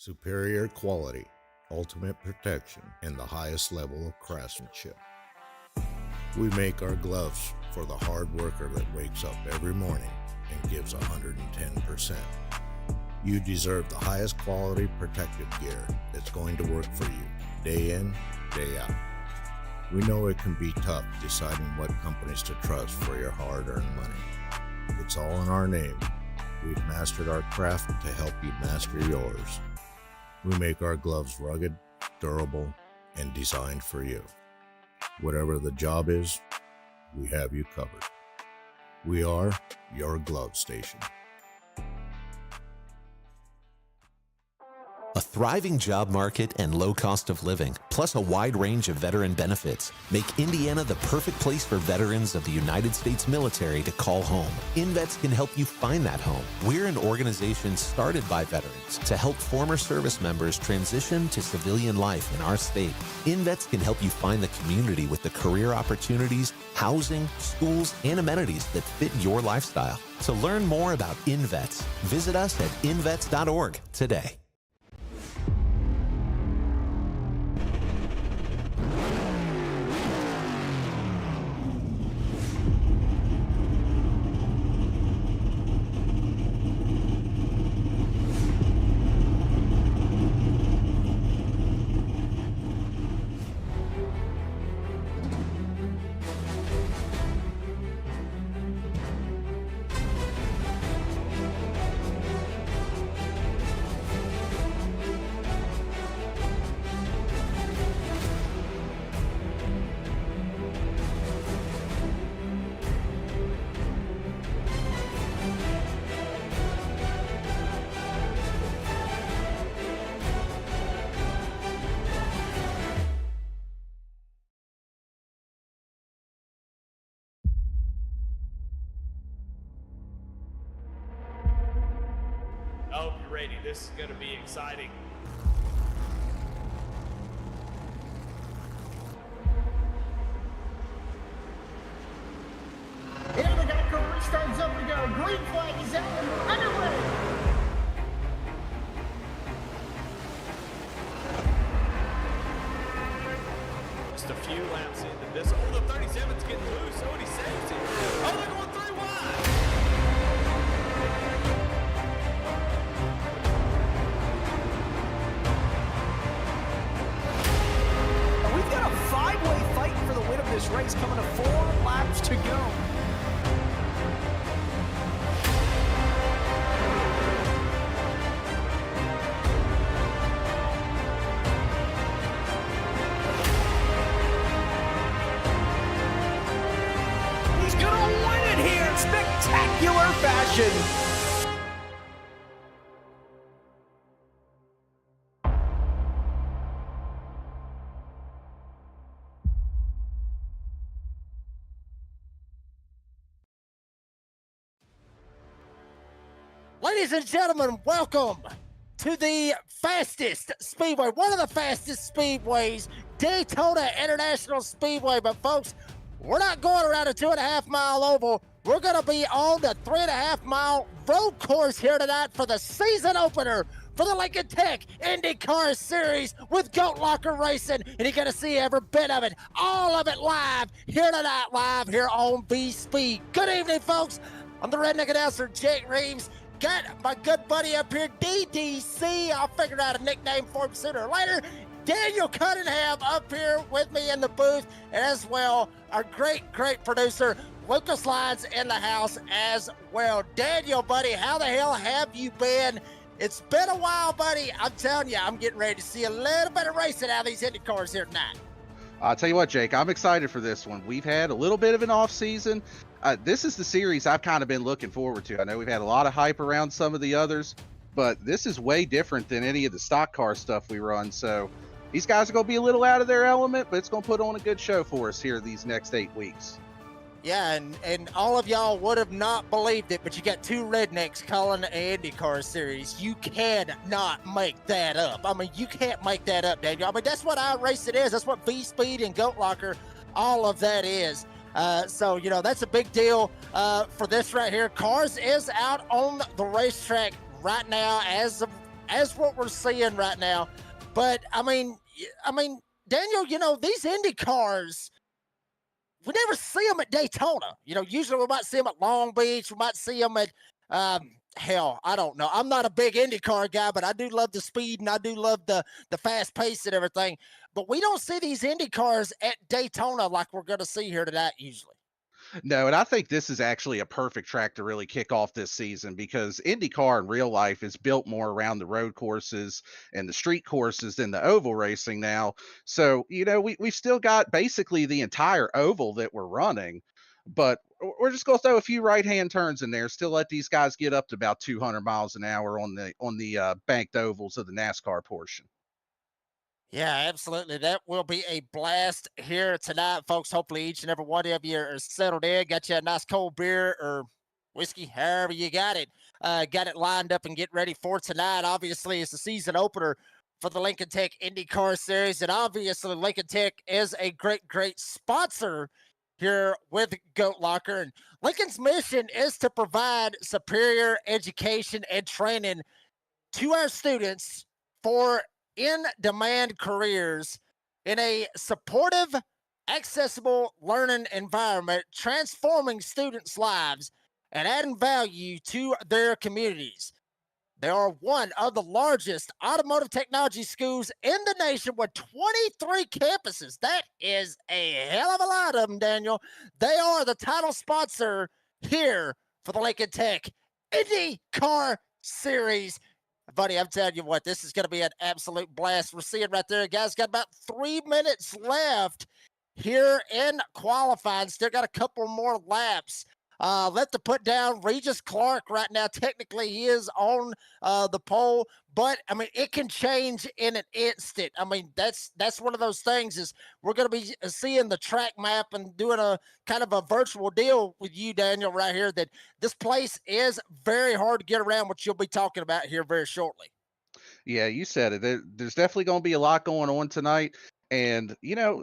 superior quality, ultimate protection, and the highest level of craftsmanship. We make our gloves for the hard worker that wakes up every morning and gives 110%. You deserve the highest quality protective gear that's going to work for you, day in, day out. We know it can be tough deciding what companies to trust for your hard-earned money. It's all in our name. We've mastered our craft to help you master yours. We make our gloves rugged, durable, and designed for you. Whatever the job is, we have you covered. We are your glove station. A thriving job market and low cost of living, plus a wide range of veteran benefits, make Indiana the perfect place for veterans of the United States military to call home. InVets can help you find that home. We're an organization started by veterans to help former service members transition to civilian life in our state. InVets can help you find the community with the career opportunities, housing, schools, and amenities that fit your lifestyle. To learn more about InVets, visit us at invets.org today. I hope you're ready. This is going to be exciting. And the guy restarts up and go. Green flag is out and we're underway. Just a few laps into this. Oh, the 37's getting loose. Oh, and he saves it. Oh, they're going 3 wide. We've got a 5-way fight for the win of this race coming to 4 laps to go. He's gonna win it here in spectacular fashion. Ladies and gentlemen, welcome to the fastest speedway, one of the fastest speedways, Daytona International Speedway. But folks, we're not going around a 2.5 mile oval. We're going to be on the 3.5 mile road course here tonight for the season opener for the Lincoln Tech IndyCar Series with Goat Locker Racing. And you're going to see every bit of it, all of it live here tonight, live here on V-Speed. Good evening, folks. I'm the redneck announcer, Jake Reeves. Got my good buddy up here, DDC. I'll figure out a nickname for him sooner or later. Daniel Cunningham up here with me in the booth, and as well, our great producer, Lucas Lyons in the house as well. Daniel, buddy, how the hell have you been? It's been a while, buddy. I'm telling you, I'm getting ready to see a little bit of racing out of these Indy cars here tonight. I'll tell you what, Jake, I'm excited for this one. We've had a little bit of an off season. This is the series I've kind of been looking forward to. I know we've had a lot of hype around some of the others, but this is way different than any of the stock car stuff we run. So these guys are going to be a little out of their element, but it's going to put on a good show for us here these next 8 weeks. Yeah, and all of y'all would have not believed it, but you got 2 rednecks calling the IndyCar Series. You cannot make that up. I mean, you can't make that up, Daniel. I mean, that's what iRacing is. That's what V-Speed and Goat Locker, all of that is. So, you know, that's a big deal for this right here. Cars is out on the racetrack right now as as what we're seeing right now. But I mean, Daniel, these Indy cars, we never see them at Daytona. Usually we might see them at Long Beach. We might see them at, hell, I don't know. I'm not a big IndyCar guy, but I do love the speed and I do love the fast pace and everything. But we don't see these Indy cars at Daytona like we're going to see here tonight usually. No, and I think this is actually a perfect track to really kick off this season because IndyCar in real life is built more around the road courses and the street courses than the oval racing now. So, we've still got basically the entire oval that we're running, but we're just going to throw a few right-hand turns in there, still let these guys get up to about 200 miles an hour on the banked ovals of the NASCAR portion. Yeah, absolutely. That will be a blast here tonight, folks. Hopefully, each and every one of you are settled in, got you a nice cold beer or whiskey, however you got it. Got it lined up and get ready for tonight. Obviously, it's the season opener for the Lincoln Tech IndyCar Series. And obviously, Lincoln Tech is a great, great sponsor here with Goat Locker. And Lincoln's mission is to provide superior education and training to our students for in-demand careers in a supportive, accessible learning environment, transforming students' lives and adding value to their communities. They are one of the largest automotive technology schools in the nation with 23 campuses. That is a hell of a lot of them, Daniel. They are the title sponsor here for the Lincoln Tech Indy Car Series. Buddy, I'm telling you what, this is going to be an absolute blast. We're seeing right there, guys, got about 3 minutes left here in qualifying. Still got a couple more laps. Let the put down Regis Clark right now. Technically, he is on the pole, but I mean, it can change in an instant. I mean, that's one of those things is we're going to be seeing the track map and doing a kind of a virtual deal with you, Daniel, right here, that this place is very hard to get around, which you'll be talking about here very shortly. Yeah, you said it. There's definitely going to be a lot going on tonight. And,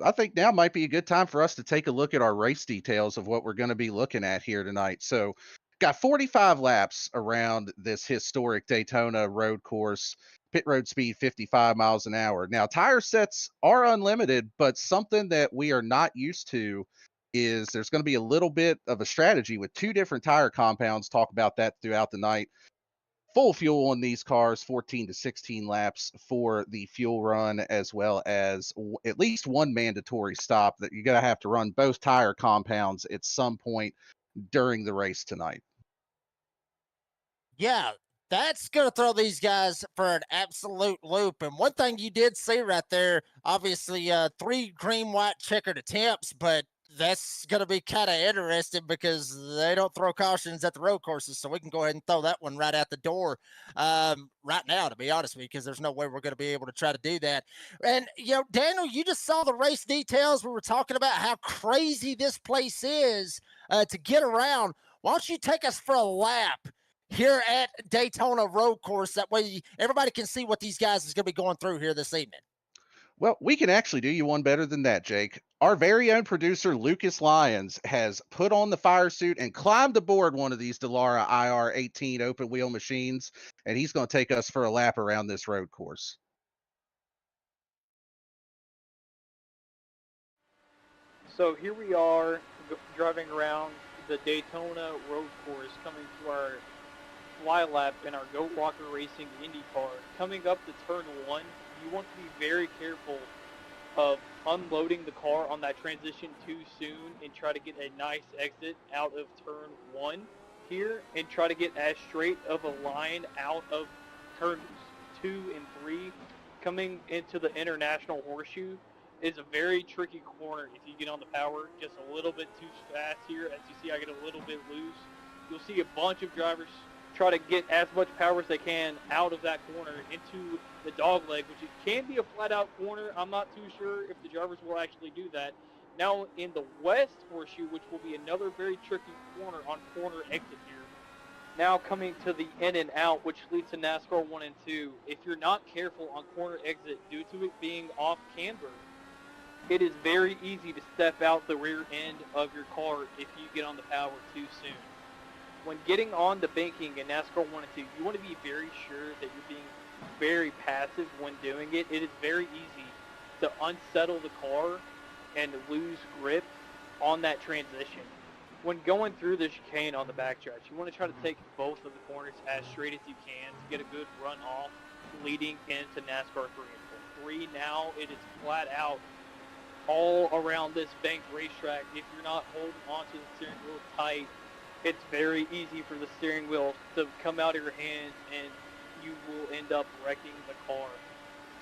I think now might be a good time for us to take a look at our race details of what we're going to be looking at here tonight. So, got 45 laps around this historic Daytona road course, pit road speed 55 miles an hour. Now, tire sets are unlimited, but something that we are not used to is there's going to be a little bit of a strategy with two different tire compounds. Talk about that throughout the night. Full fuel on these cars, 14 to 16 laps for the fuel run, as well as at least one mandatory stop that you're going to have to run both tire compounds at some point during the race tonight. Yeah, that's going to throw these guys for an absolute loop. And one thing you did see right there, obviously, 3 green, white checkered attempts, but that's going to be kind of interesting because they don't throw cautions at the road courses. So we can go ahead and throw that one right out the door right now, to be honest with you, because there's no way we're going to be able to try to do that. And, Daniel, you just saw the race details. We were talking about how crazy this place is to get around. Why don't you take us for a lap here at Daytona Road Course? That way everybody can see what these guys is going to be going through here this evening. Well, we can actually do you one better than that, Jake. Our very own producer, Lucas Lyons, has put on the fire suit and climbed aboard one of these Dallara IR-18 open wheel machines, and he's going to take us for a lap around this road course. So here we are driving around the Daytona road course, coming to our fly lap in our Goat Locker Racing Indy car. Coming up to turn 1, you want to be very careful of unloading the car on that transition too soon and try to get a nice exit out of turn 1 here and try to get as straight of a line out of turns 2 and 3. Coming into the International Horseshoe is a very tricky corner if you get on the power just a little bit too fast here. As you see, I get a little bit loose. You'll see a bunch of drivers try to get as much power as they can out of that corner into the dog leg, which it can be a flat-out corner. I'm not too sure if the drivers will actually do that. Now in the West Horseshoe, which will be another very tricky corner on corner exit here. Now coming to the in and out, which leads to NASCAR 1 and 2. If you're not careful on corner exit due to it being off camber, it is very easy to step out the rear end of your car if you get on the power too soon. When getting on the banking in NASCAR 1 and 2, you want to be very sure that you're being very passive when doing it. It is very easy to unsettle the car and lose grip on that transition. When going through the chicane on the backstretch, you want to try to take both of the corners as straight as you can to get a good run off leading into NASCAR 3 and 4. 3 now, it is flat out all around this banked racetrack. If you're not holding onto the steering wheel tight, it's very easy for the steering wheel to come out of your hands and you will end up wrecking the car.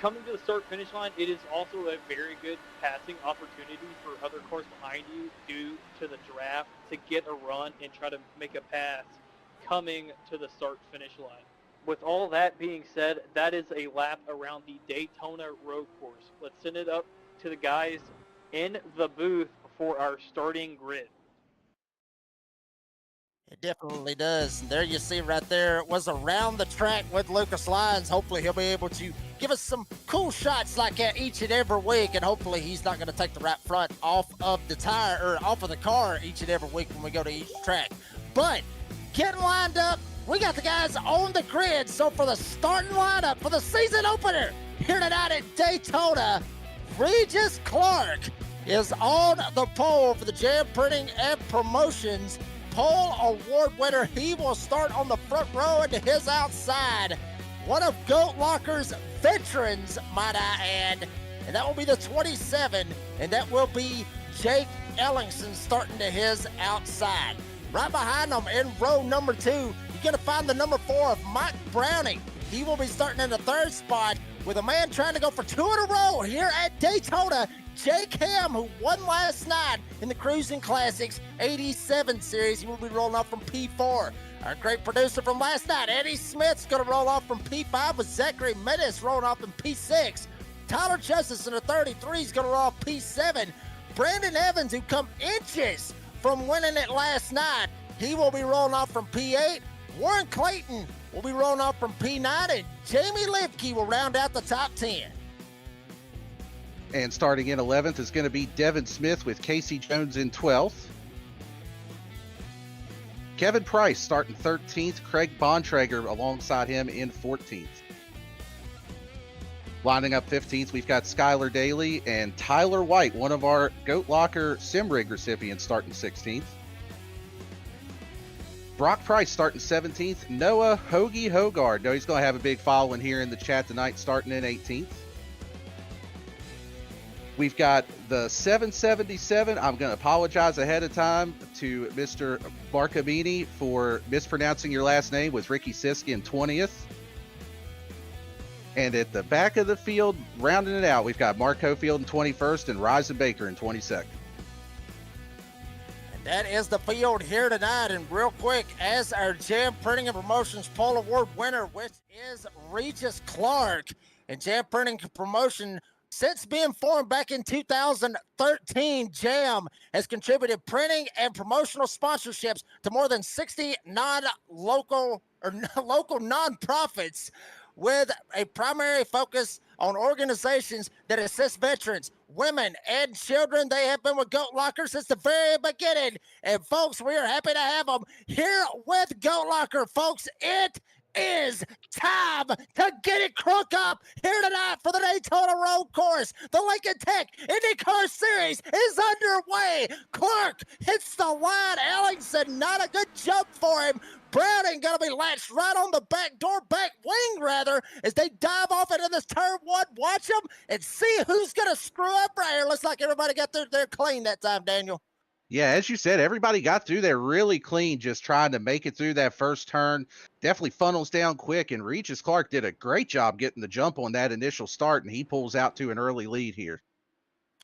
Coming to the start-finish line, it is also a very good passing opportunity for other cars behind you due to the draft to get a run and try to make a pass coming to the start-finish line. With all that being said, that is a lap around the Daytona road course. Let's send it up to the guys in the booth for our starting grid. It definitely does. And there you see right there, it was around the track with Lucas Lyons. Hopefully he'll be able to give us some cool shots like that each and every week. And hopefully he's not going to take the right front off of the tire or off of the car each and every week when we go to each track. But getting lined up, we got the guys on the grid. So for the starting lineup for the season opener here tonight at Daytona, Regis Clark is on the pole for the Jam Printing and Promotions Pole Award winner. He will start on the front row and to his outside. One of Goat Locker's veterans, might I add. And that will be the 27, and that will be Jake Ellingson starting to his outside. Right behind him in row number 2, you're going to find the number 4 of Mike Browning. He will be starting in the 3rd spot with a man trying to go for 2 in a row here at Daytona, Jake Ham, who won last night in the Cruising Classics 87 series. He will be rolling off from P4. Our great producer from last night, Eddie Smith's going to roll off from P5 with Zachary Menace rolling off in P6. Tyler Justice in the 33 is going to roll off P7. Brandon Evans, who come inches from winning it last night, he will be rolling off from P8. Warren Clayton will be rolling off from P9, and Jamie Lipke will round out the top 10. And starting in 11th is going to be Devin Smith with Casey Jones in 12th. Kevin Price starting 13th. Craig Bontrager alongside him in 14th. Lining up 15th, we've got Skylar Daly and Tyler White, one of our Goat Locker Sim Rig recipients, starting 16th. Brock Price starting 17th. Noah Hoagie Hogard. No, he's going to have a big following here in the chat tonight, starting in 18th. We've got the 777. I'm going to apologize ahead of time to Mr. Barcamini for mispronouncing your last name, with Ricky Sisk in 20th. And at the back of the field, rounding it out, we've got Mark Cofield in 21st and Ryzen Baker in 22nd. And that is the field here tonight. And real quick, as our Jam Printing and Promotions Pole Award winner, which is Regis Clark, and Jam Printing and Promotion, since being formed back in 2013, Jam has contributed printing and promotional sponsorships to more than 60 local nonprofits, with a primary focus on organizations that assist veterans, women, and children. They have been with Goat Locker since the very beginning. And folks, we are happy to have them here with Goat Locker. Folks, it is time to get it crunk up here tonight for the Daytona Road Course. The Lincoln Tech IndyCar Series is underway. Clark hits the line. Ellingson, not a good jump for him. Browning going to be latched right on the back wing rather, as they dive off into this turn 1. Watch them and see who's going to screw up right here. Looks like everybody got their clean that time, Daniel. Yeah, as you said, everybody got through there really clean, just trying to make it through that first turn. Definitely funnels down quick, and Regis Clark did a great job getting the jump on that initial start, and he pulls out to an early lead here.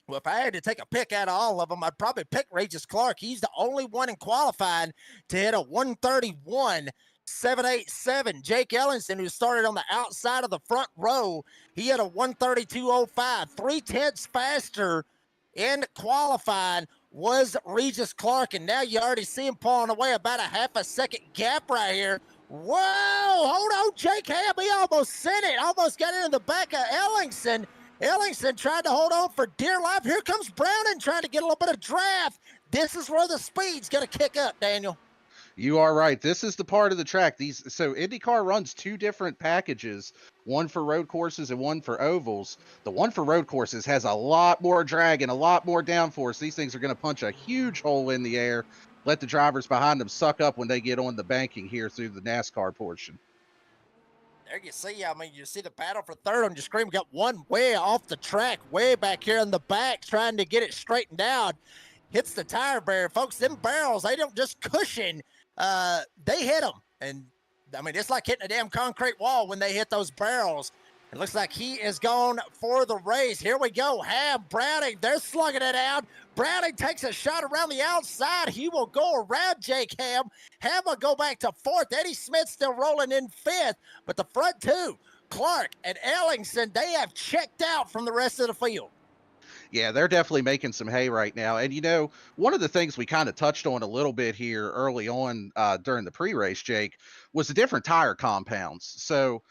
Well, if I had to take a pick out of all of them, I'd probably pick Regis Clark. He's the only one in qualifying to hit a 131.787. Jake Ellingson, who started on the outside of the front row, he had a 132.05. 3/10 faster in qualifying was Regis Clark, and now you already see him pulling away about a half a second gap right here. Whoa, hold on, Jake Ham, he almost sent it, almost got into the back of Ellingson. Ellingson tried to hold on for dear life. Here comes Browning trying to get a little bit of draft. This is where the speed's going to kick up, Daniel. You are right. This is the part of the track. So IndyCar runs two different packages, one for road courses and one for ovals. The one for road courses has a lot more drag and a lot more downforce. These things are going to punch a huge hole in the air, let the drivers behind them suck up when they get on the banking here through the NASCAR portion. There you see, I mean, you see the battle for third on your screen. We got one way off the track, way back here in the back, trying to get it straightened out. Hits the tire barrier. Folks, them barrels, they don't just cushion, they hit them. And, I mean, it's like hitting a damn concrete wall when they hit those barrels. It looks like he is gone for the race. Here we go. Ham, Browning, they're slugging it out. Browning takes a shot around the outside. He will go around Jake Ham. Ham will go back to fourth. Eddie Smith still rolling in fifth. But the front two, Clark and Ellingson, they have checked out from the rest of the field. Yeah, they're definitely making some hay right now. And, one of the things we kind of touched on a little bit here early on during the pre-race, Jake, was the different tire compounds. So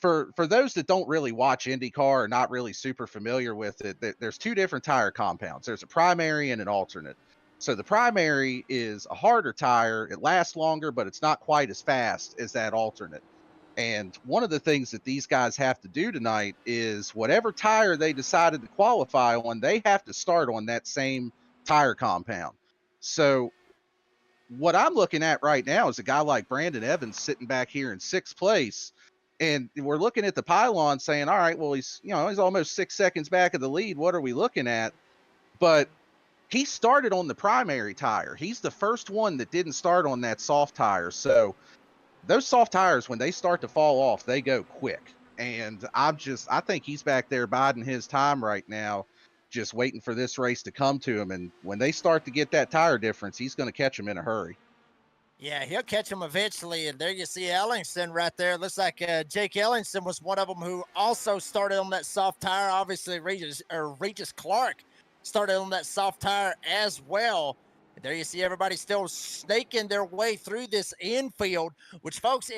for those that don't really watch IndyCar or not really super familiar with it, there's two different tire compounds. There's a primary and an alternate. So the primary is a harder tire. It lasts longer, but it's not quite as fast as that alternate. And one of the things that these guys have to do tonight is whatever tire they decided to qualify on, they have to start on that same tire compound. So what I'm looking at right now is a guy like Brandon Evans sitting back here in sixth place. And we're looking at the pylon saying, all right, well, he's almost 6 seconds back of the lead. What are we looking at? But he started on the primary tire. He's the first one that didn't start on that soft tire. So those soft tires, when they start to fall off, they go quick. And I think he's back there biding his time right now, just waiting for this race to come to him. And when they start to get that tire difference, he's going to catch them in a hurry. Yeah, he'll catch him eventually. And there you see Ellingson right there. Looks like Jake Ellingson was one of them who also started on that soft tire. Obviously, Regis Clark started on that soft tire as well. And there you see everybody still snaking their way through this infield, which, folks,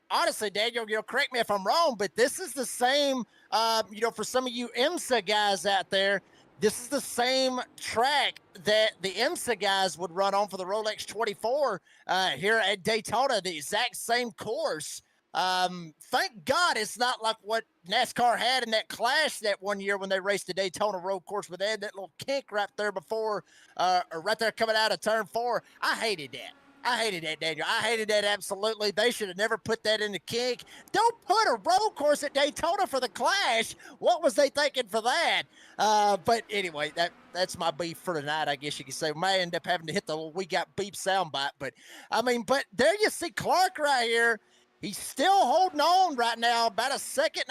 honestly, Daniel, correct me if I'm wrong, but this is the same, for some of you IMSA guys out there, this is the same track that the IMSA guys would run on for the Rolex 24 here at Daytona, the exact same course. Thank God it's not like what NASCAR had in that clash that one year when they raced the Daytona road course, where they had that little kink right there before, or right there coming out of turn 4. I hated that. I hated that, Daniel. I hated that absolutely. They should have never put that in the kink. Don't put a road course at Daytona for the clash. What was they thinking for that? But anyway, that's my beef for tonight, I guess you could say. We may end up having to hit the "we got beef" soundbite. But there you see Clark right here. He's still holding on right now, about 1.5 seconds,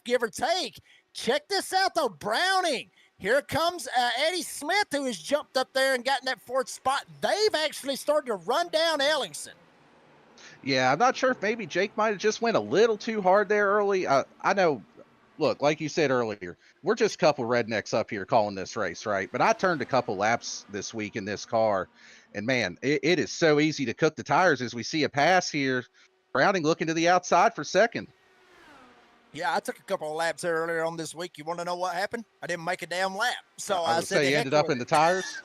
give or take. Check this out, though. Browning. Here comes Eddie Smith, who has jumped up there and gotten that fourth spot. They've actually started to run down Ellingson. Yeah, I'm not sure if maybe Jake might have just went a little too hard there early. I know, look, like you said earlier, we're just a couple rednecks up here calling this race, right? But I turned a couple laps this week in this car, and man, it is so easy to cook the tires as we see a pass here. Browning looking to the outside for second. Yeah, I took a couple of laps earlier on this week. You want to know what happened? I didn't make a damn lap. So I said say you ended up in the tires?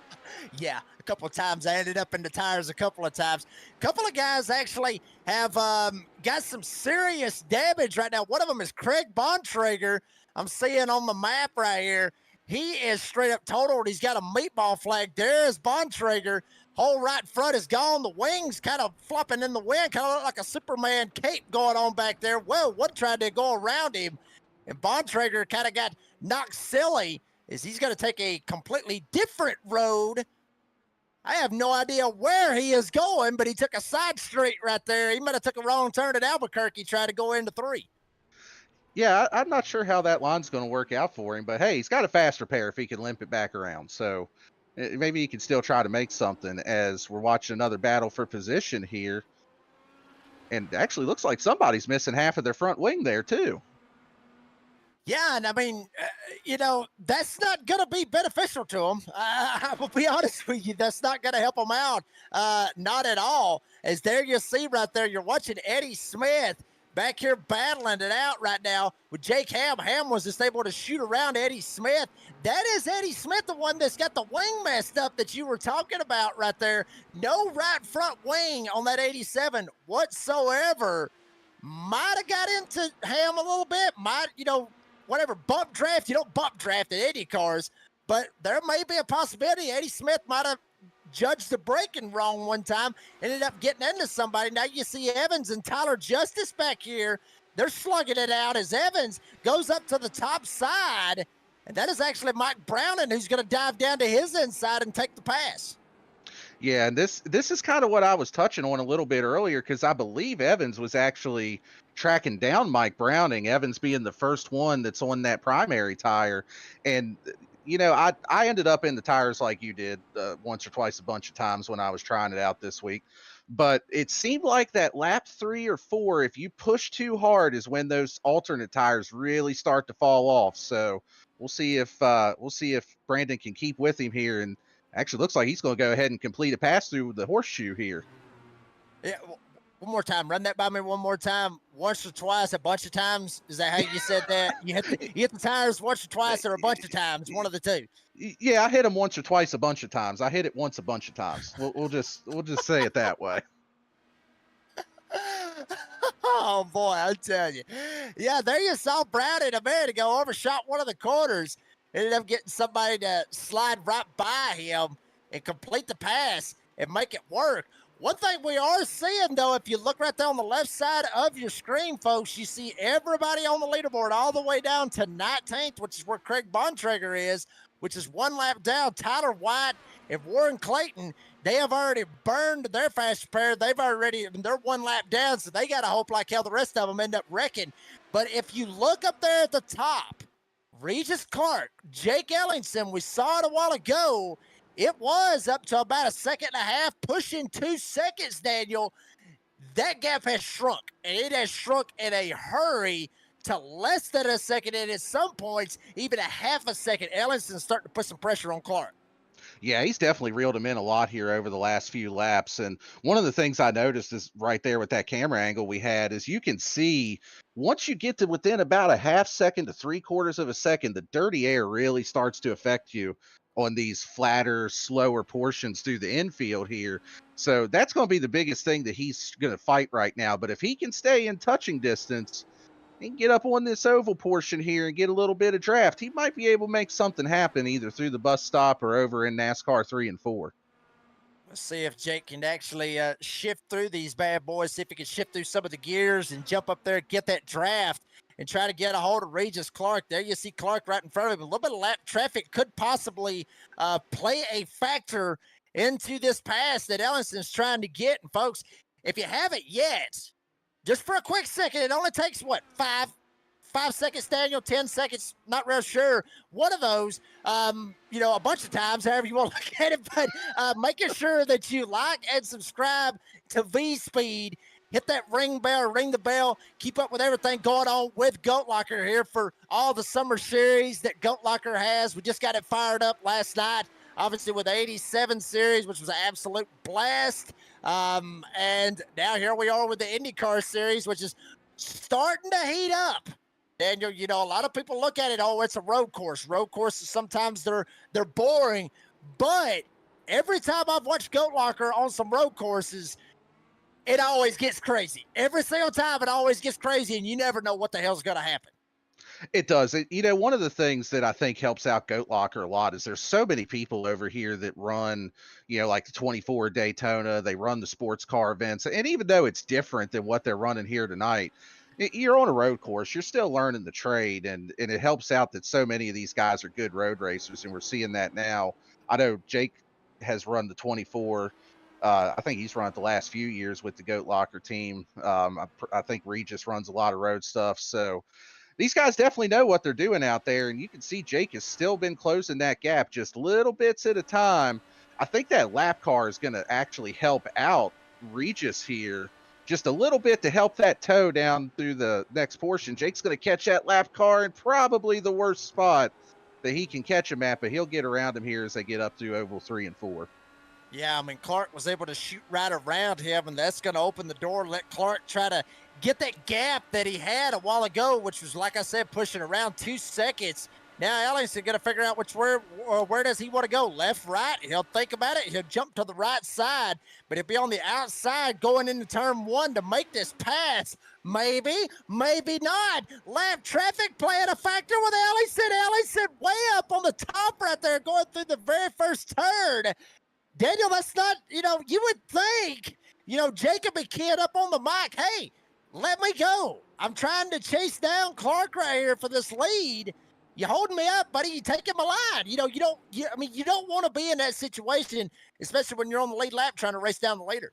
Yeah, a couple of times. I ended up in the tires a couple of times. A couple of guys actually have got some serious damage right now. One of them is Craig Bontrager. I'm seeing on the map right here. He is straight up totaled. He's got a meatball flag. There's Bontrager. Whole right front is gone. The wings kind of flopping in the wind, kind of look like a Superman cape going on back there. Well, one tried to go around him, and Bontrager kind of got knocked silly as he's going to take a completely different road. I have no idea where he is going, but he took a side street right there. He might have took a wrong turn at Albuquerque, trying to go into 3. Yeah, I'm not sure how that line's going to work out for him, but hey, he's got a faster pair if he can limp it back around. So maybe he can still try to make something as we're watching another battle for position here. And actually looks like somebody's missing half of their front wing there too. Yeah, and that's not going to be beneficial to him. I will be honest with you. That's not going to help him out. Not at all. As there you see right there, you're watching Eddie Smith. back here battling it out right now with Jake Ham. Ham was just able to shoot around Eddie Smith. That is Eddie Smith, the one that's got the wing messed up that you were talking about right there. No right front wing on that 87 whatsoever. Might have got into Ham a little bit. Might, whatever, bump draft. You don't bump draft at Indy cars, but there may be a possibility Eddie Smith might have judged the braking wrong one time, ended up getting into somebody. Now you see Evans and Tyler Justice back here. They're slugging it out as Evans goes up to the top side, and that is actually Mike Browning who's going to dive down to his inside and take the pass. Yeah, and this is kind of what I was touching on a little bit earlier, because I believe Evans was actually tracking down Mike Browning, Evans being the first one that's on that primary tire. And I ended up in the tires like you did once or twice a bunch of times when I was trying it out this week. But it seemed like that lap 3 or 4, if you push too hard, is when those alternate tires really start to fall off. So we'll see if Brandon can keep with him here. And actually looks like he's going to go ahead and complete a pass through the horseshoe here. Yeah. One more time. Run that by me one more time. Once or twice, a bunch of times. Is that how you said that? You hit the tires once or twice or a bunch of times? One of the two. Yeah, I hit him once or twice a bunch of times. I hit it once a bunch of times. We'll just say it that way. Oh, boy, I tell you. Yeah, there you saw Browning a minute ago overshot one of the corners. Ended up getting somebody to slide right by him and complete the pass and make it work. One thing we are seeing, though, if you look right there on the left side of your screen, folks, you see everybody on the leaderboard all the way down to 19th, which is where Craig Bontrager is, which is one lap down. Tyler White and Warren Clayton, they have already burned their fast pair. They're one lap down, so they got to hope like hell the rest of them end up wrecking. But if you look up there at the top, Regis Clark, Jake Ellingson, we saw it a while ago. It was up to about a second and a half, pushing 2 seconds, Daniel. That gap has shrunk, and it has shrunk in a hurry to less than a second, and at some points, even a half a second. Ellison's starting to put some pressure on Clark. Yeah, he's definitely reeled him in a lot here over the last few laps. And one of the things I noticed is right there with that camera angle we had is you can see once you get to within about a half second to 3/4 of a second, the dirty air really starts to affect you on these flatter, slower portions through the infield here. So that's going to be the biggest thing that he's going to fight right now. But if he can stay in touching distance and get up on this oval portion here and get a little bit of draft, he might be able to make something happen either through the bus stop or over in NASCAR 3 and 4. Let's see if Jake can actually shift through these bad boys, see if he can shift through some of the gears and jump up there, get that draft, and try to get a hold of Regis Clark. There you see Clark right in front of him. A little bit of lap traffic could possibly play a factor into this pass that Ellison's trying to get. And, folks, if you haven't yet, just for a quick second, it only takes, what, 5 seconds, Daniel, 10 seconds, not real sure. One of those, a bunch of times, however you want to look at it, but making sure that you like and subscribe to V-Speed. Hit that ring the bell, keep up with everything going on with Goat Locker here for all the summer series that Goat Locker has. We just got it fired up last night, obviously with the 87 series, which was an absolute blast. And now here we are with the IndyCar series, which is starting to heat up. Daniel, a lot of people look at it, oh, it's a road course. Road courses, sometimes they're boring. But every time I've watched Goat Locker on some road courses, it always gets crazy. Every single time it always gets crazy, and you never know what the hell's going to happen. It does. One of the things that I think helps out Goat Locker a lot is there's so many people over here that run, like the 24 Daytona, they run the sports car events. And even though it's different than what they're running here tonight, you're on a road course, you're still learning the trade. And it helps out that so many of these guys are good road racers. And we're seeing that now. I know Jake has run the 24. I think he's run it the last few years with the Goat Locker team. I think Regis runs a lot of road stuff. So these guys definitely know what they're doing out there. And you can see Jake has still been closing that gap just little bits at a time. I think that lap car is going to actually help out Regis here just a little bit to help that toe down through the next portion. Jake's going to catch that lap car in probably the worst spot that he can catch him at, but he'll get around him here as they get up through oval 3 and 4. Yeah, I mean, Clark was able to shoot right around him, and that's going to open the door, let Clark try to get that gap that he had a while ago, which was, like I said, pushing around 2 seconds. Now Ellingson going to figure out where does he want to go, left, right. He'll think about it. He'll jump to the right side, but he'll be on the outside going into turn 1 to make this pass. Maybe, maybe not. Lap traffic playing a factor with Ellingson. Ellingson way up on the top right there, going through the very first turn. Daniel, that's not, you would think, Jacob and Kid up on the mic, hey, let me go. I'm trying to chase down Clark right here for this lead. You holding me up, buddy. You taking my line. You don't want to be in that situation, especially when you're on the lead lap trying to race down the leader.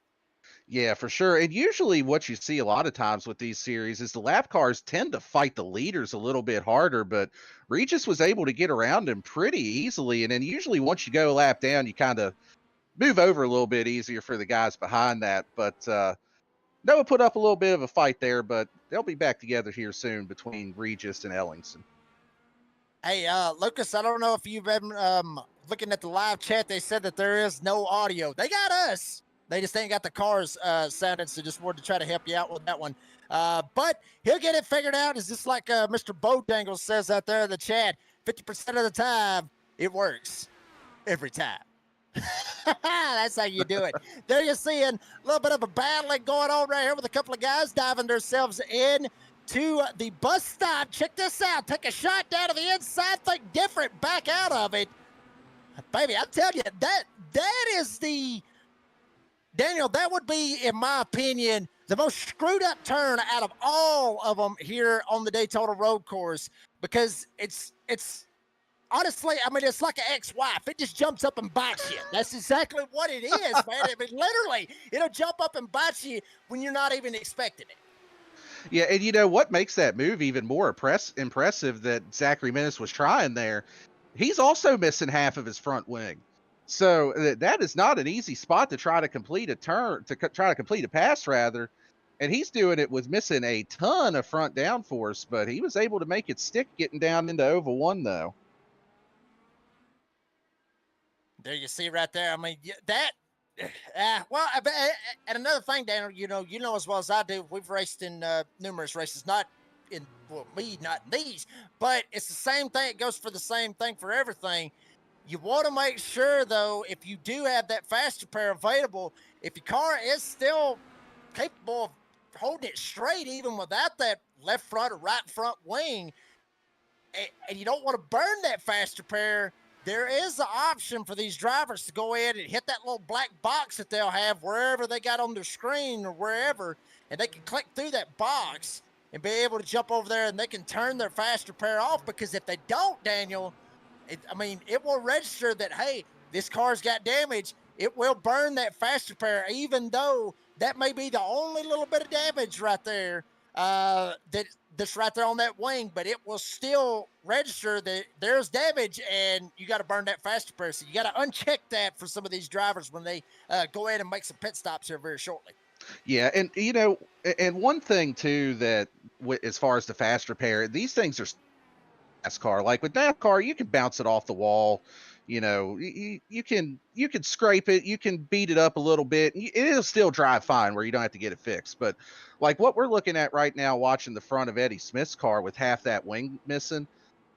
Yeah, for sure. And usually what you see a lot of times with these series is the lap cars tend to fight the leaders a little bit harder, but Regis was able to get around him pretty easily. And then usually once you go a lap down, you kind of move over a little bit easier for the guys behind that. But Noah put up a little bit of a fight there, but they'll be back together here soon between Regis and Ellingson. Hey, Lucas, I don't know if you've been looking at the live chat. They said that there is no audio. They got us. They just ain't got the cars sounded, so just wanted to try to help you out with that one. But he'll get it figured out. It's just like Mr. Bodangle says out there in the chat, 50% of the time, it works. Every time. That's how you do it. There you're seeing a little bit of a battling going on right here with a couple of guys diving themselves in to the bus stop. Check this out. Take a shot down to the inside. Think different. Back out of it. Baby, I'm telling you, that is the... Daniel, that would be, in my opinion, the most screwed up turn out of all of them here on the Daytona road course, because it's honestly, I mean, it's like an ex-wife. It just jumps up and bites you. That's exactly what it is, man. I mean, literally, it'll jump up and bite you when you're not even expecting it. Yeah, and you know what makes that move even more impressive that Zachary Menace was trying there? He's also missing half of his front wing. So that is not an easy spot to try to complete a turn, try to complete a pass rather. And he's doing it with missing a ton of front downforce, but he was able to make it stick getting down into Oval 1 though. There you see right there. I mean, that, well, and another thing, Daniel, you know as well as I do, we've raced in numerous races, not in, well, me, not in these, but it's the same thing. It goes for the same thing for everything. You want to make sure, though, if you do have that faster pair available, if your car is still capable of holding it straight, even without that left front or right front wing, and you don't want to burn that faster pair, there is the option for these drivers to go ahead and hit that little black box that they'll have wherever they got on their screen or wherever, and they can click through that box and be able to jump over there, and they can turn their faster pair off, because if they don't, Daniel, it will register that, hey, this car's got damage. It will burn that faster pair, even though that may be the only little bit of damage right there that's right there on that wing, but it will still register that there's damage, and you got to burn that faster pair. So you got to uncheck that for some of these drivers when they go ahead and make some pit stops here very shortly. Yeah, and and one thing too that as far as the faster pair, these things are NASCAR. Like with NASCAR, you can bounce it off the wall. You can scrape it, you can beat it up a little bit. It'll still drive fine where you don't have to get it fixed. But like what we're looking at right now, watching the front of Eddie Smith's car with half that wing missing,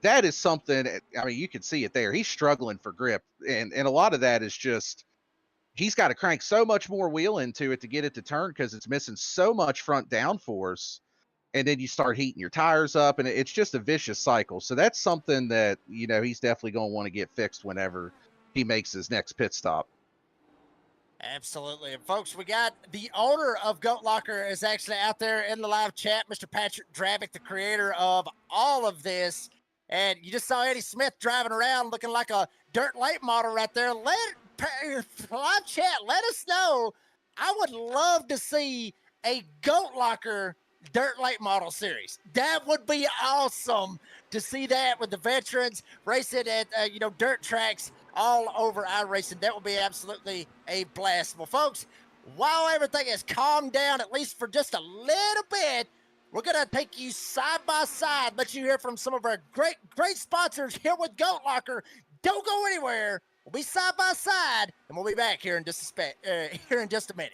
that is something. I mean, you can see it there. He's struggling for grip, and a lot of that is just he's got to crank so much more wheel into it to get it to turn because it's missing so much front downforce. And then you start heating your tires up, and it's just a vicious cycle. So that's something that, he's definitely going to want to get fixed whenever he makes his next pit stop. Absolutely. And folks, we got the owner of Goat Locker is actually out there in the live chat, Mr. Patrick Drabick, the creator of all of this. And you just saw Eddie Smith driving around looking like a dirt late model right there. Live chat, let us know. I would love to see a Goat Locker dirt late model series. That would be awesome to see that with the veterans racing at dirt tracks all over iRacing. That would be absolutely a blast. Well, folks, while everything has calmed down, at least for just a little bit, we're gonna take you side by side, let you hear from some of our great sponsors here with Goat Locker. Don't go anywhere. We'll be side by side, and we'll be back here in just a minute.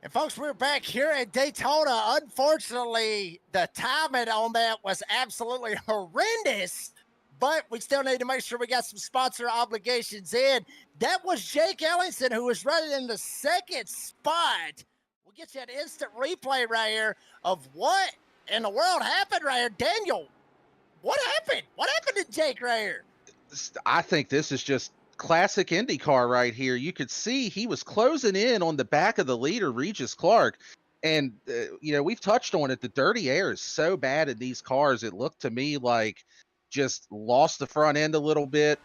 And folks, we're back here at Daytona. Unfortunately, the timing on that was absolutely horrendous, but we still need to make sure we got some sponsor obligations in. That was Jake Ellingson, who was running in the second spot. We'll get you an instant replay right here of what in the world happened right here. Daniel, what happened? What happened to Jake right here? I think this is just classic IndyCar right here. You could see he was closing in on the back of the leader, Regis Clark. And, we've touched on it. The dirty air is so bad in these cars. It looked to me like just lost the front end a little bit,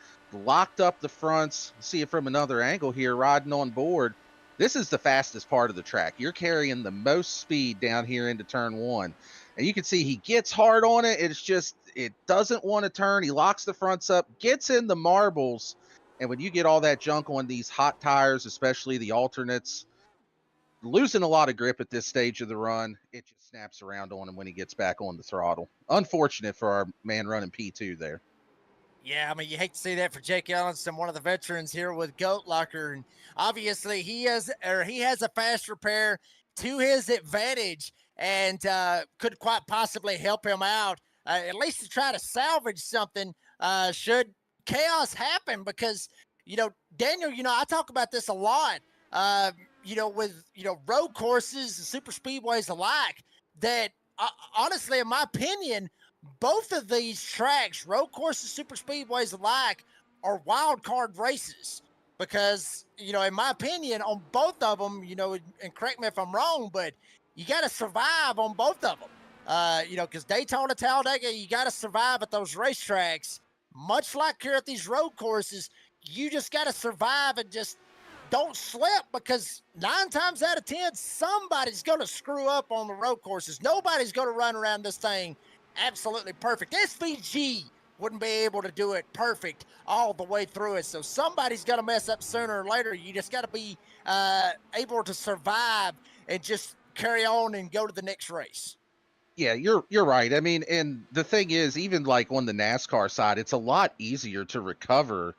locked up the fronts. See it from another angle here, riding on board. This is the fastest part of the track. You're carrying the most speed down here into turn one. And you can see he gets hard on it. It's just, it doesn't want to turn. He locks the fronts up, gets in the marbles. And when you get all that junk on these hot tires, especially the alternates, losing a lot of grip at this stage of the run, it just snaps around on him when he gets back on the throttle. Unfortunate for our man running P2 there. Yeah, I mean, you hate to see that for Jake Ellingson, one of the veterans here with Goat Locker. And obviously he has a fast repair to his advantage and could quite possibly help him out, at least to try to salvage something should chaos happen. Because, Daniel, I talk about this a lot, with, road courses and super speedways alike, that honestly, in my opinion, both of these tracks, road courses, super speedways alike, are wild card races. Because, in my opinion, on both of them, and correct me if I'm wrong, but you got to survive on both of them. Because Daytona, Talladega, you got to survive at those racetracks. Much like here at these road courses, you just got to survive and just don't slip, because 9 times out of 10, somebody's going to screw up on the road courses. Nobody's going to run around this thing absolutely perfect. SVG wouldn't be able to do it perfect all the way through it. So somebody's going to mess up sooner or later. You just got to be able to survive and just carry on and go to the next race. Yeah, you're right. I mean, and the thing is, even like on the NASCAR side, it's a lot easier to recover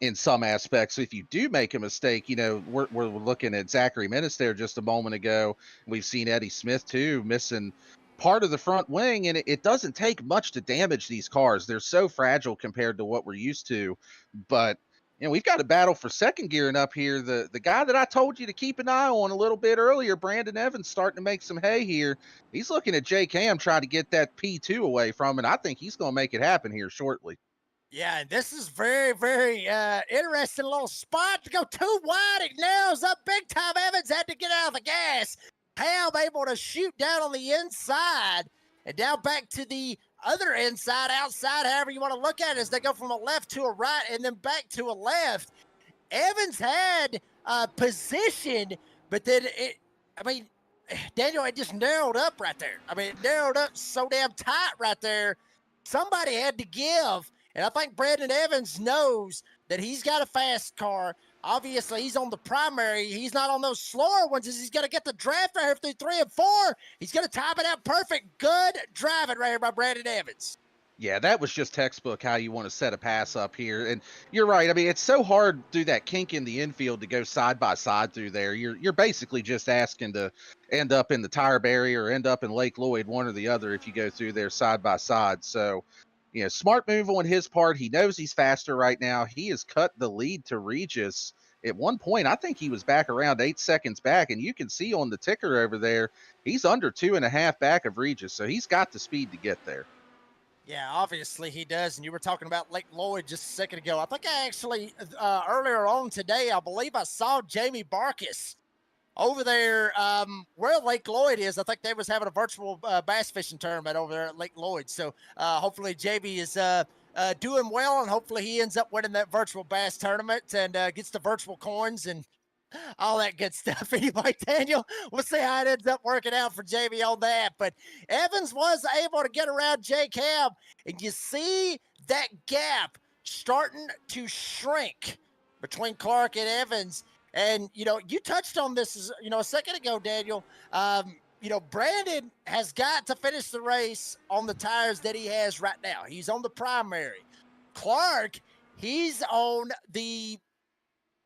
in some aspects. If you do make a mistake, we're looking at Zachary Minnis there just a moment ago. We've seen Eddie Smith too, missing part of the front wing, and it doesn't take much to damage these cars. They're so fragile compared to what we're used to. But we've got a battle for second gearing up here. The guy that I told you to keep an eye on a little bit earlier, Brandon Evans, starting to make some hay here. He's looking at Jake Ham trying to get that P2 away from him. I think he's going to make it happen here shortly. Yeah, and this is very, very interesting little spot to go too wide. It nails up big time. Evans had to get out of the gas. Ham able to shoot down on the inside and down back to the other inside, outside, however you want to look at it, as they go from a left to a right and then back to a left. Evans had position, but then Daniel, it just narrowed up right there. It narrowed up so damn tight right there. Somebody had to give, and I think Brandon Evans knows that he's got a fast car. Obviously, he's on the primary. He's not on those slower ones. He's going to get the draft right here through 3 and 4. He's going to time it out perfect. Good driving right here by Brandon Evans. Yeah, that was just textbook how you want to set a pass up here. And you're right. It's so hard through that kink in the infield to go side by side through there. You're basically just asking to end up in the tire barrier or end up in Lake Lloyd, one or the other, if you go through there side by side. So, smart move on his part. He knows he's faster right now. He has cut the lead to Regis. At one point, I think he was back around 8 seconds back, and you can see on the ticker over there, he's under 2.5 back of Regis, so he's got the speed to get there. Yeah, obviously he does. And you were talking about Lake Lloyd just a second ago. I think I actually, earlier on today, I believe I saw Jamie Barkis over there where Lake Lloyd is. I think they was having a virtual bass fishing tournament over there at Lake Lloyd. So hopefully JB is doing well, and hopefully he ends up winning that virtual bass tournament and gets the virtual coins and all that good stuff. Anyway, Daniel, we'll see how it ends up working out for JB on that. But Evans was able to get around Jake Ham, and you see that gap starting to shrink between Clark and Evans. And, you touched on this, a second ago, Daniel. Brandon has got to finish the race on the tires that he has right now. He's on the primary. Clark, he's on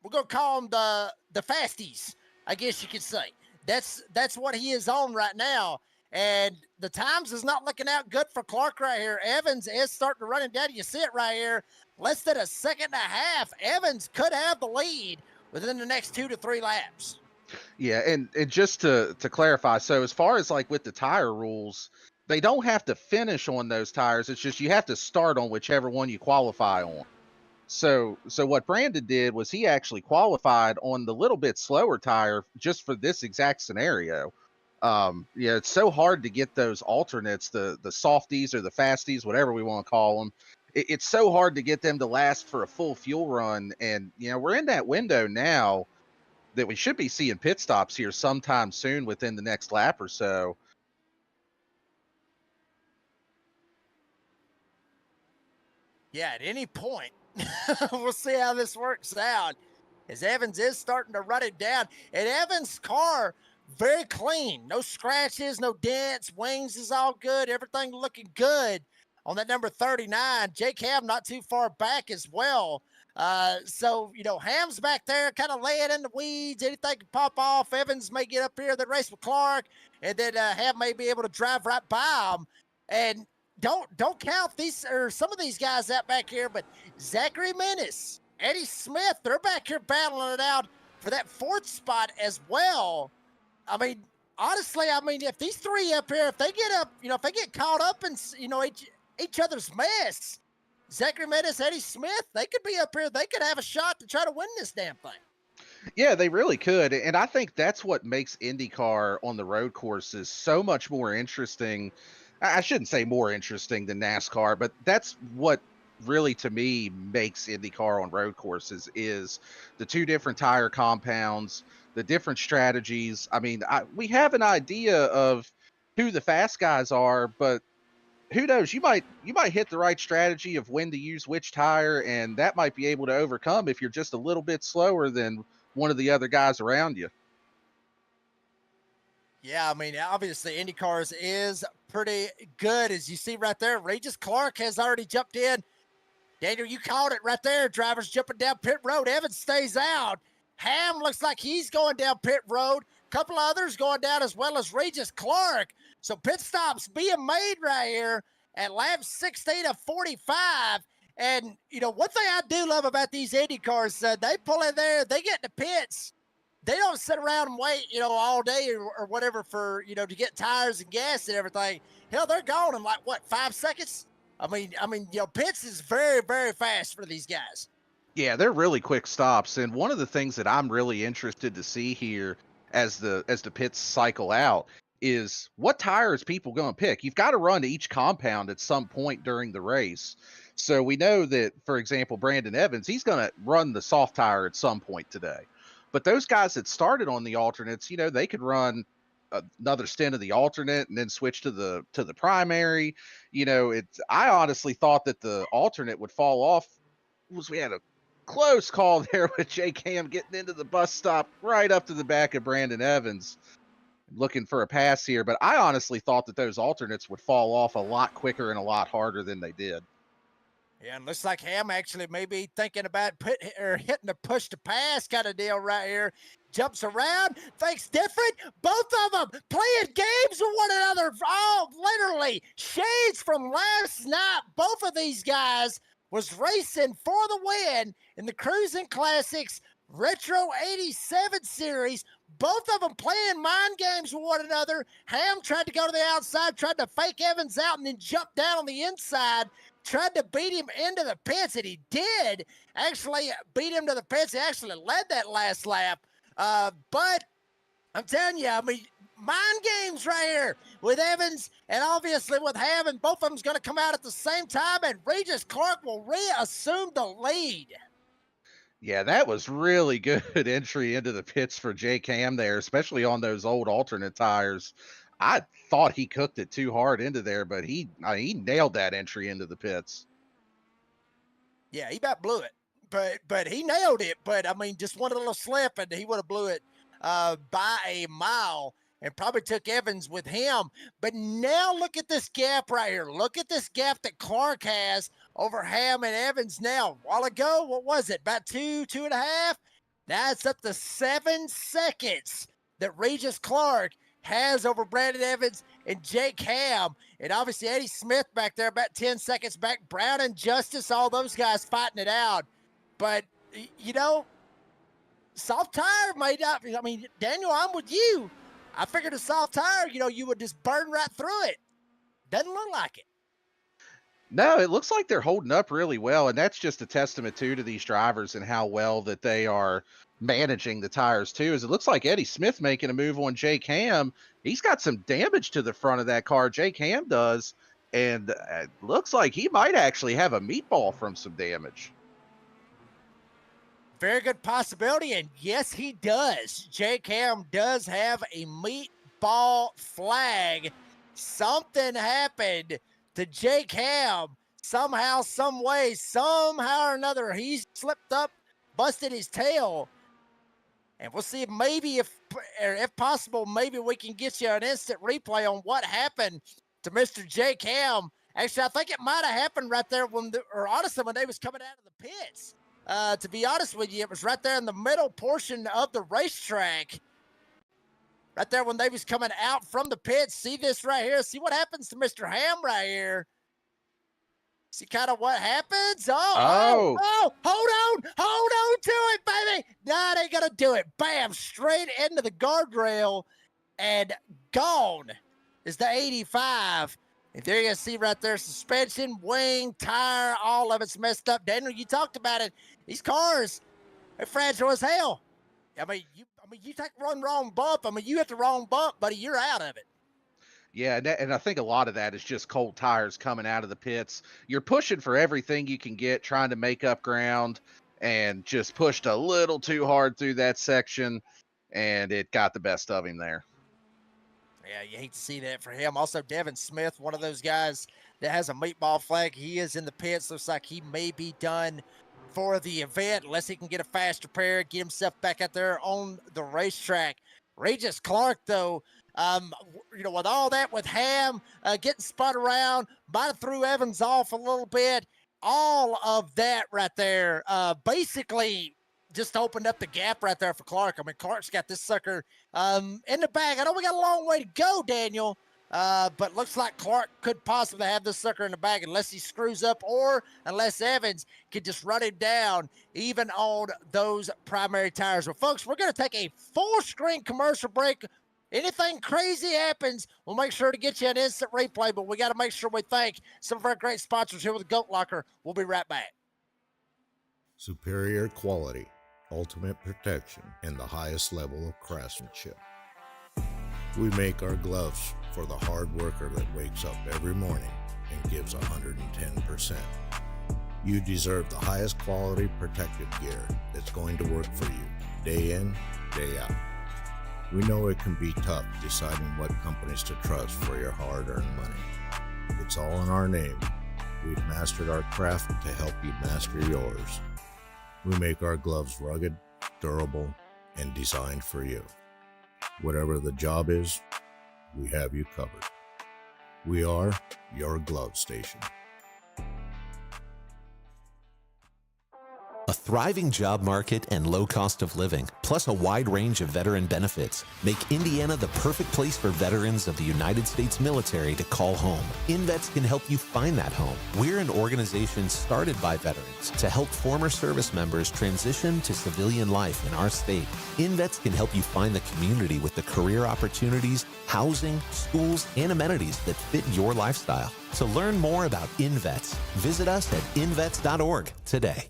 we're gonna call them the fasties, I guess you could say. That's what he is on right now. And the times is not looking out good for Clark right here. Evans is starting to run him down. You see it right here. Less than a second and a half. Evans could have the lead within the next 2 to 3 laps. Yeah, and just to clarify, so as far as like with the tire rules, they don't have to finish on those tires. It's just you have to start on whichever one you qualify on. So what Brandon did was he actually qualified on the little bit slower tire just for this exact scenario. It's so hard to get those alternates, the softies or the fasties, whatever we want to call them. It's so hard to get them to last for a full fuel run. And, we're in that window now that we should be seeing pit stops here sometime soon within the next lap or so. Yeah, at any point. We'll see how this works out as Evans is starting to run it down. And Evans' car, very clean. No scratches, no dents. Wings is all good. Everything looking good on that number 39. Jake Ham not too far back as well. So, Ham's back there kind of laying in the weeds. Anything can pop off. Evans may get up here, then race with Clark, and then Ham may be able to drive right by him. And don't count these or some of these guys out back here, but Zachary Menace, Eddie Smith, they're back here battling it out for that 4th spot as well. I mean, honestly, if these three up here, if they get up, if they get caught up in, each other's mess, Zachary Menace, Eddie Smith, they could be up here. They could have a shot to try to win this damn thing. Yeah, they really could. And I think that's what makes IndyCar on the road courses so much more interesting. I shouldn't say more interesting than NASCAR, but that's what really to me makes IndyCar on road courses is the 2 different tire compounds, the different strategies. I mean, we have an idea of who the fast guys are, but who knows? You might hit the right strategy of when to use which tire, and that might be able to overcome if you're just a little bit slower than one of the other guys around you. Yeah, I mean, obviously IndyCars is pretty good, as you see right there. Regis Clark has already jumped in. Daniel, you called it right there. Drivers jumping down pit road. Evans stays out. Ham looks like he's going down pit road. A couple others going down as well as Regis Clark. So pit stops being made right here at lap 16 of 45. And, one thing I do love about these Indy cars, they pull in there, they get in the pits. They don't sit around and wait, all day or whatever for, to get tires and gas and everything. Hell, they're gone in 5 seconds? I mean, pits is very, very fast for these guys. Yeah, they're really quick stops. And one of the things that I'm really interested to see here as the pits cycle out is what tires people going to pick. You've got to run to each compound at some point during the race. So we know that, for example, Brandon Evans, he's going to run the soft tire at some point today. But those guys that started on the alternates, they could run another stint of the alternate and then switch to the primary. I honestly thought that the alternate would fall off. We had a close call there with Jake Ham getting into the bus stop right up to the back of Brandon Evans, looking for a pass here. But I honestly thought that those alternates would fall off a lot quicker and a lot harder than they did. Yeah, and looks like Ham actually may be thinking about hitting the push to pass kind of deal right here. Jumps around, thinks different. Both of them playing games with one another. Oh, literally shades from last night. Both of these guys was racing for the win in the Cruising Classics Retro 87 series. Both of them playing mind games with one another. Ham tried to go to the outside, tried to fake Evans out, and then jump down on the inside. Tried to beat him into the pits, and he did actually beat him to the pits. He actually led that last lap. But I'm telling you, I mean, mind games right here with Evans and obviously with Ham, and both of them's going to come out at the same time, and Regis Clark will reassume the lead. Yeah, that was really good entry into the pits for Jake Ham there, especially on those old alternate tires. I thought he cooked it too hard into there, but he nailed that entry into the pits. Yeah, he about blew it, but he nailed it. But I mean, just one little slip, and he would have blew it by a mile, and probably took Evans with him. But now look at this gap right here. Look at this gap that Clark has over Ham and Evans now. A while ago, what was it? About 2.5? Now it's up to 7 seconds that Regis Clark has over Brandon Evans and Jake Ham. And obviously Eddie Smith back there about 10 seconds back. Brown and Justice, all those guys fighting it out. But, you know, soft tire made up. I mean, Daniel, I'm with you. I figured a soft tire, you know, you would just burn right through it. Doesn't look like it. No, it looks like they're holding up really well, and that's just a testament to these drivers and how well that they are managing the tires too. Is it looks like Eddie Smith making a move on Jake Ham. He's got some damage to the front of that car. Jake Ham does, and it looks like he might actually have a meatball from some damage. Very good possibility, and yes, he does. Jake Ham does have a meatball flag. Something happened to Jake Ham somehow, some way, somehow or another. He's slipped up, busted his tail, and we'll see if possible, maybe we can get you an instant replay on what happened to Mr. Jake Ham. Actually, I think it might have happened right there when they was coming out of the pits. To be honest with you, it was right there in the middle portion of the racetrack. Right there when they was coming out from the pits. See this right here. See what happens to Mr. Ham right here. See kind of what happens. Hold on to it, baby. Nah, they gonna do it. Bam, straight into the guardrail, and gone is the 85. And there you see right there, suspension, wing, tire, all of it's messed up. Daniel, you talked about it. These cars, they're fragile as hell. I mean, you take one wrong bump. I mean, you hit the wrong bump, buddy, you're out of it. Yeah, and I think a lot of that is just cold tires coming out of the pits. You're pushing for everything you can get, trying to make up ground, and just pushed a little too hard through that section, and it got the best of him there. Yeah, you hate to see that for him. Also, Devin Smith, one of those guys that has a meatball flag. He is in the pits. Looks like he may be done for the event unless he can get a fast repair, get himself back out there on the racetrack. Regis Clark, though, with all that with Ham getting spun around, might have threw Evans off a little bit. All of that right there basically just opened up the gap right there for Clark. I mean, Clark's got this sucker in the bag. I know we got a long way to go, Daniel, but looks like Clark could possibly have this sucker in the bag unless he screws up or unless Evans can just run him down even on those primary tires. Well, folks, we're going to take a full-screen commercial break. Anything crazy happens, we'll make sure to get you an instant replay, but we got to make sure we thank some of our great sponsors here with Goat Locker. We'll be right back. Superior quality, ultimate protection, and the highest level of craftsmanship. We make our gloves for the hard worker that wakes up every morning and gives 110%. You deserve the highest quality protective gear that's going to work for you day in, day out. We know it can be tough deciding what companies to trust for your hard-earned money. It's all in our name. We've mastered our craft to help you master yours. We make our gloves rugged, durable, and designed for you. Whatever the job is, we have you covered. We are your glove station. thriving job market and low cost of living, plus a wide range of veteran benefits, make Indiana the perfect place for veterans of the United States military to call home. InVets can help you find that home. We're an organization started by veterans to help former service members transition to civilian life in our state. InVets can help you find the community with the career opportunities, housing, schools, and amenities that fit your lifestyle. To learn more about InVets, visit us at invets.org today.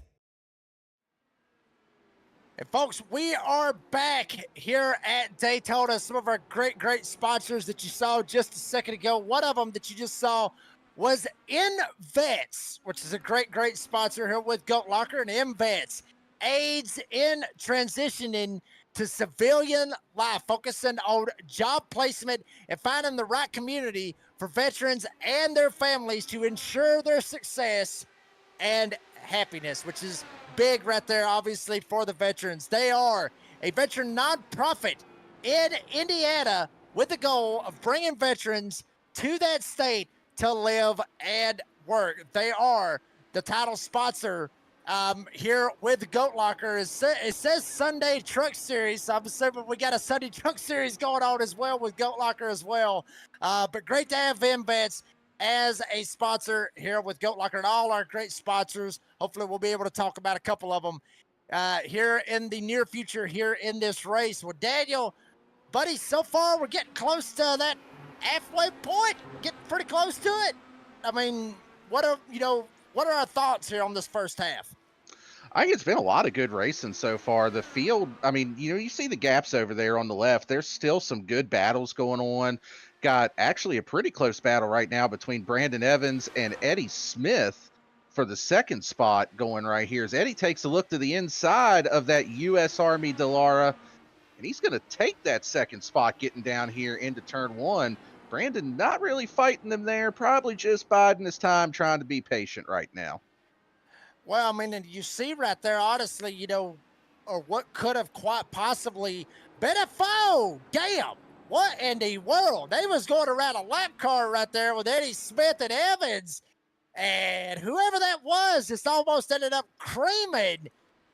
And folks, we are back here at Daytona. Some of our great sponsors that you saw just a second ago. One of them that you just saw was InVets, which is a great sponsor here with Goat Locker. And InVets aids in transitioning to civilian life, focusing on job placement and finding the right community for veterans and their families to ensure their success and happiness, which is big right there, obviously, for the veterans. They are a veteran nonprofit in Indiana with the goal of bringing veterans to that state to live and work. They are the title sponsor here with Goat Locker. It says Sunday Truck Series, so I'm assuming we got a Sunday Truck Series going on as well with Goat Locker as well. But great to have InVets as a sponsor here with Goat Locker and all our great sponsors. Hopefully we'll be able to talk about a couple of them here in the near future here in this race. Well, Daniel, buddy, so far we're getting close to that halfway point, getting pretty close to it. I mean, what are our thoughts here on this first half? I think it's been a lot of good racing so far. The field, I mean, you see the gaps over there on the left. There's still some good battles going on. Got actually a pretty close battle right now between Brandon Evans and Eddie Smith for the second spot going right here. As Eddie takes a look to the inside of that U.S. Army Dallara, and he's going to take that second spot getting down here into turn one. Brandon not really fighting them there, probably just biding his time, trying to be patient right now. Well, I mean, and you see right there, honestly, or what could have quite possibly been a foe. Damn, what in the world? They was going around a lap car right there with Eddie Smith and Evans. And whoever that was just almost ended up creaming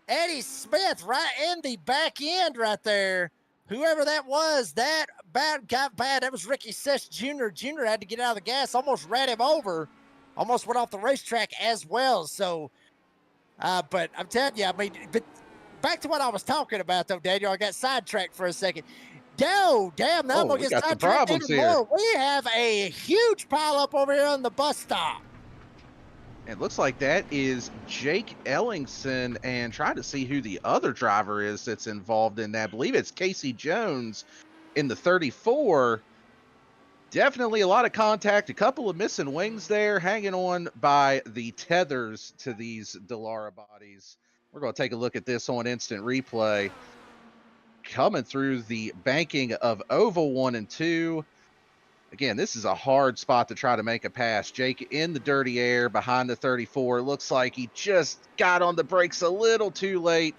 Eddie Smith right in the back end right there. Whoever that was, that got bad. That was Ricky Sess Jr. Jr. had to get out of the gas, almost ran him over, almost went off the racetrack as well. So, but I'm telling you, I mean, but back to what I was talking about, though, Daniel. I got sidetracked for a second. Now I'm going to get sidetracked even more. We have a huge pileup over here on the bus stop. It looks like that is Jake Ellingson, and trying to see who the other driver is that's involved in that. I believe it's Casey Jones in the 34. Definitely a lot of contact, a couple of missing wings there, hanging on by the tethers to these Dallara bodies. We're going to take a look at this on instant replay. Coming through the banking of oval 1 and 2. Again, this is a hard spot to try to make a pass. Jake in the dirty air behind the 34. Looks like he just got on the brakes a little too late.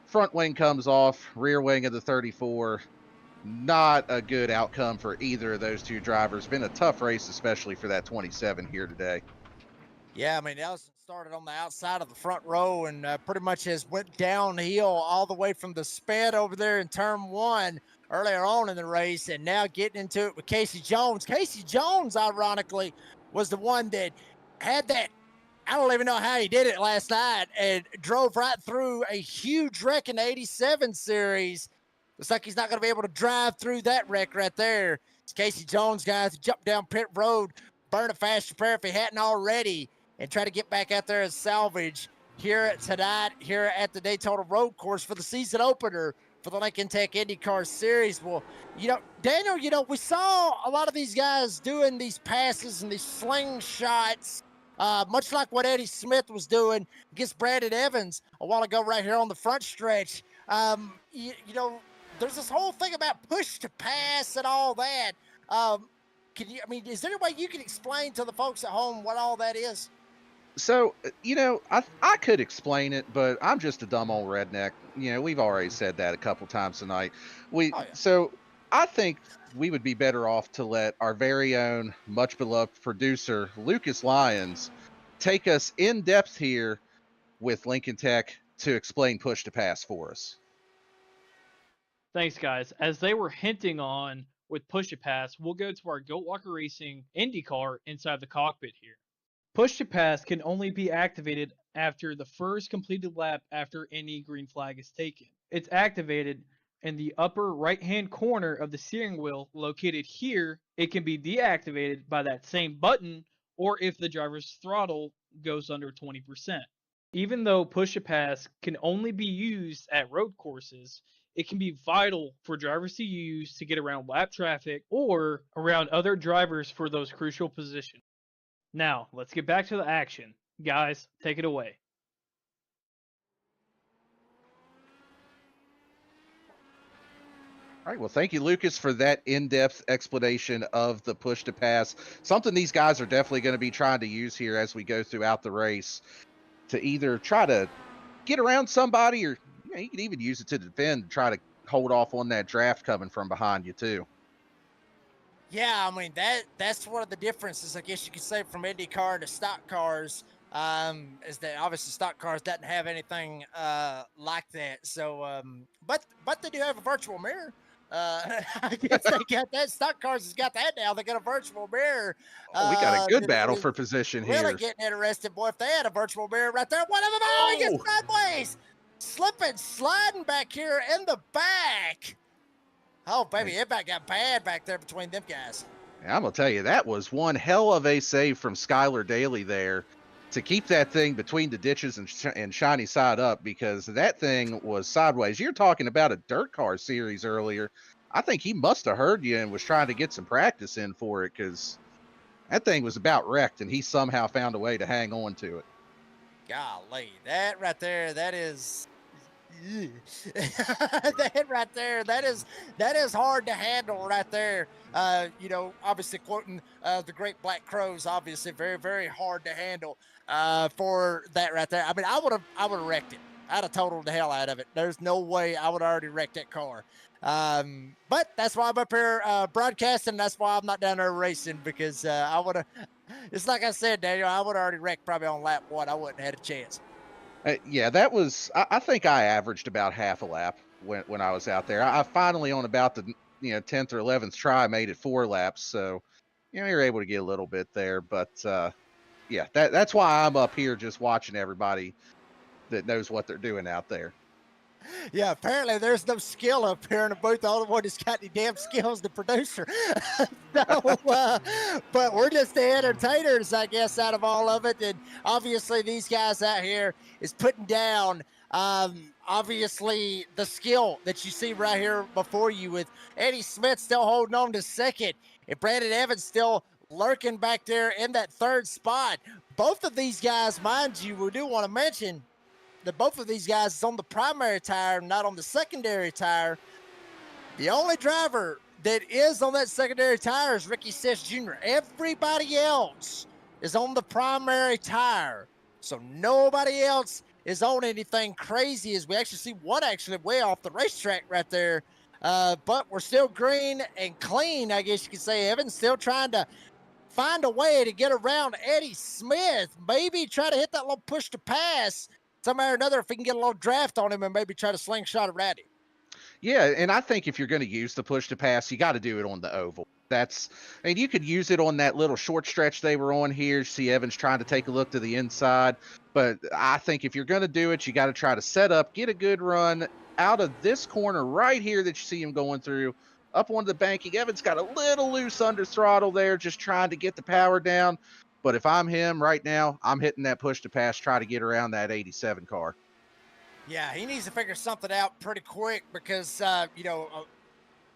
Front wing comes off, rear wing of the 34. Not a good outcome for either of those two drivers. Been a tough race, especially for that 27 here today. Yeah, I mean, Ellison started on the outside of the front row and pretty much has went downhill all the way from the sped over there in turn one earlier on in the race, and now getting into it with Casey Jones. Casey Jones, ironically, was the one that had that, I don't even know how he did it last night, and drove right through a huge wreck in the 87 series. Looks like he's not going to be able to drive through that wreck right there. It's Casey Jones, guys, jump down pit road, burn a fast repair if he hadn't already, and try to get back out there and salvage here tonight, here at the Daytona Road Course for the season opener for the Lincoln Tech IndyCar Series. Well, Daniel, we saw a lot of these guys doing these passes and these slingshots, much like what Eddie Smith was doing against Brandon Evans a while ago right here on the front stretch. There's this whole thing about push to pass and all that. Is there any way you can explain to the folks at home what all that is? So, I could explain it, but I'm just a dumb old redneck. We've already said that a couple times tonight. So I think we would be better off to let our very own much beloved producer, Lucas Lyons, take us in depth here with Lincoln Tech to explain push to pass for us. Thanks, guys. As they were hinting on with push to pass, we'll go to our Goat Walker Racing IndyCar inside the cockpit here. Push to pass can only be activated after the first completed lap after any green flag is taken. It's activated in the upper right-hand corner of the steering wheel located here. It can be deactivated by that same button or if the driver's throttle goes under 20%. Even though push to pass can only be used at road courses, it can be vital for drivers to use to get around lap traffic or around other drivers for those crucial positions. Now, let's get back to the action. Guys, take it away. All right. Well, thank you, Lucas, for that in-depth explanation of the push to pass. Something these guys are definitely going to be trying to use here as we go throughout the race to either try to get around somebody or you can even use it to defend, try to hold off on that draft coming from behind you too. Yeah, I mean that's one of the differences, I guess you could say, from IndyCar to stock cars. Is that obviously stock cars doesn't have anything like that. So, but they do have a virtual mirror. I guess they got that. Stock cars has got that now. They got a virtual mirror. We got a good that battle is for position really here. getting interested, boy. If they had a virtual mirror right there, one of them, oh, he gets sideways, slipping, sliding back here in the back. Oh, baby, it got bad back there between them guys. And I'm going to tell you, that was one hell of a save from Skylar Daly there to keep that thing between the ditches and shiny side up, because that thing was sideways. You're talking about a dirt car series earlier. I think he must have heard you and was trying to get some practice in for it, because that thing was about wrecked, and he somehow found a way to hang on to it. Golly, that right there, that is... that right there, that is hard to handle right there. Obviously quoting the great Black Crows, obviously very, very hard to handle for that right there. I mean, I would have wrecked it. I'd have totaled the hell out of it. There's no way I would have already wrecked that car. But that's why I'm up here broadcasting. That's why I'm not down there racing, because I would have, it's like I said, Daniel, I would have already wrecked probably on lap 1. I wouldn't have had a chance. Yeah, that was, I think I averaged about half a lap when I was out there. I finally, on about the 10th or 11th try, made it 4 laps. So, you're able to get a little bit there. But, yeah, that's why I'm up here just watching everybody that knows what they're doing out there. Yeah, apparently there's no skill up here in the booth. The only one who's got any damn skills, the producer. But we're just the entertainers, I guess, out of all of it. And obviously these guys out here is putting down, obviously, the skill that you see right here before you, with Eddie Smith still holding on to second and Brandon Evans still lurking back there in that 3rd spot. Both of these guys, mind you, we do want to mention that both of these guys is on the primary tire, not on the secondary tire. The only driver that is on that secondary tire is Ricky Sess Jr. Everybody else is on the primary tire. So nobody else is on anything crazy, as we actually see one actually way off the racetrack right there. But we're still green and clean, I guess you could say. Evan's still trying to find a way to get around Eddie Smith. Maybe try to hit that little push to pass somehow or another, if he can get a little draft on him and maybe try to slingshot around him. Yeah, and I think if you're going to use the push to pass, you got to do it on the oval. You could use it on that little short stretch they were on here. See Evans trying to take a look to the inside. But I think if you're going to do it, you got to try to set up, get a good run out of this corner right here that you see him going through, up onto the banking. Evans got a little loose under throttle there, just trying to get the power down. But if I'm him right now, I'm hitting that push to pass, try to get around that 87 car. Yeah, he needs to figure something out pretty quick, because, a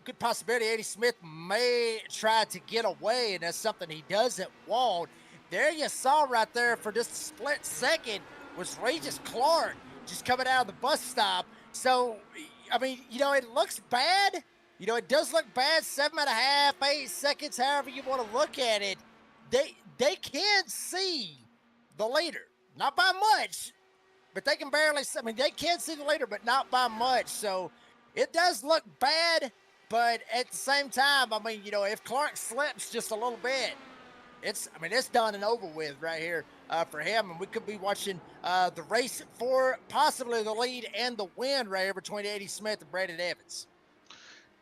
good possibility Eddie Smith may try to get away, and that's something he doesn't want. There you saw right there for just a split second was Regis Clark just coming out of the bus stop. So, I mean, it looks bad. It does look bad, 7.5, 8 seconds, however you want to look at it. They can see the leader, not by much, but they can barely see. I mean, they can see the leader, but not by much. So it does look bad, but at the same time, I mean, if Clark slips just a little bit, it's done and over with right here for him, and we could be watching the race for possibly the lead and the win right here between Eddie Smith and Brandon Evans.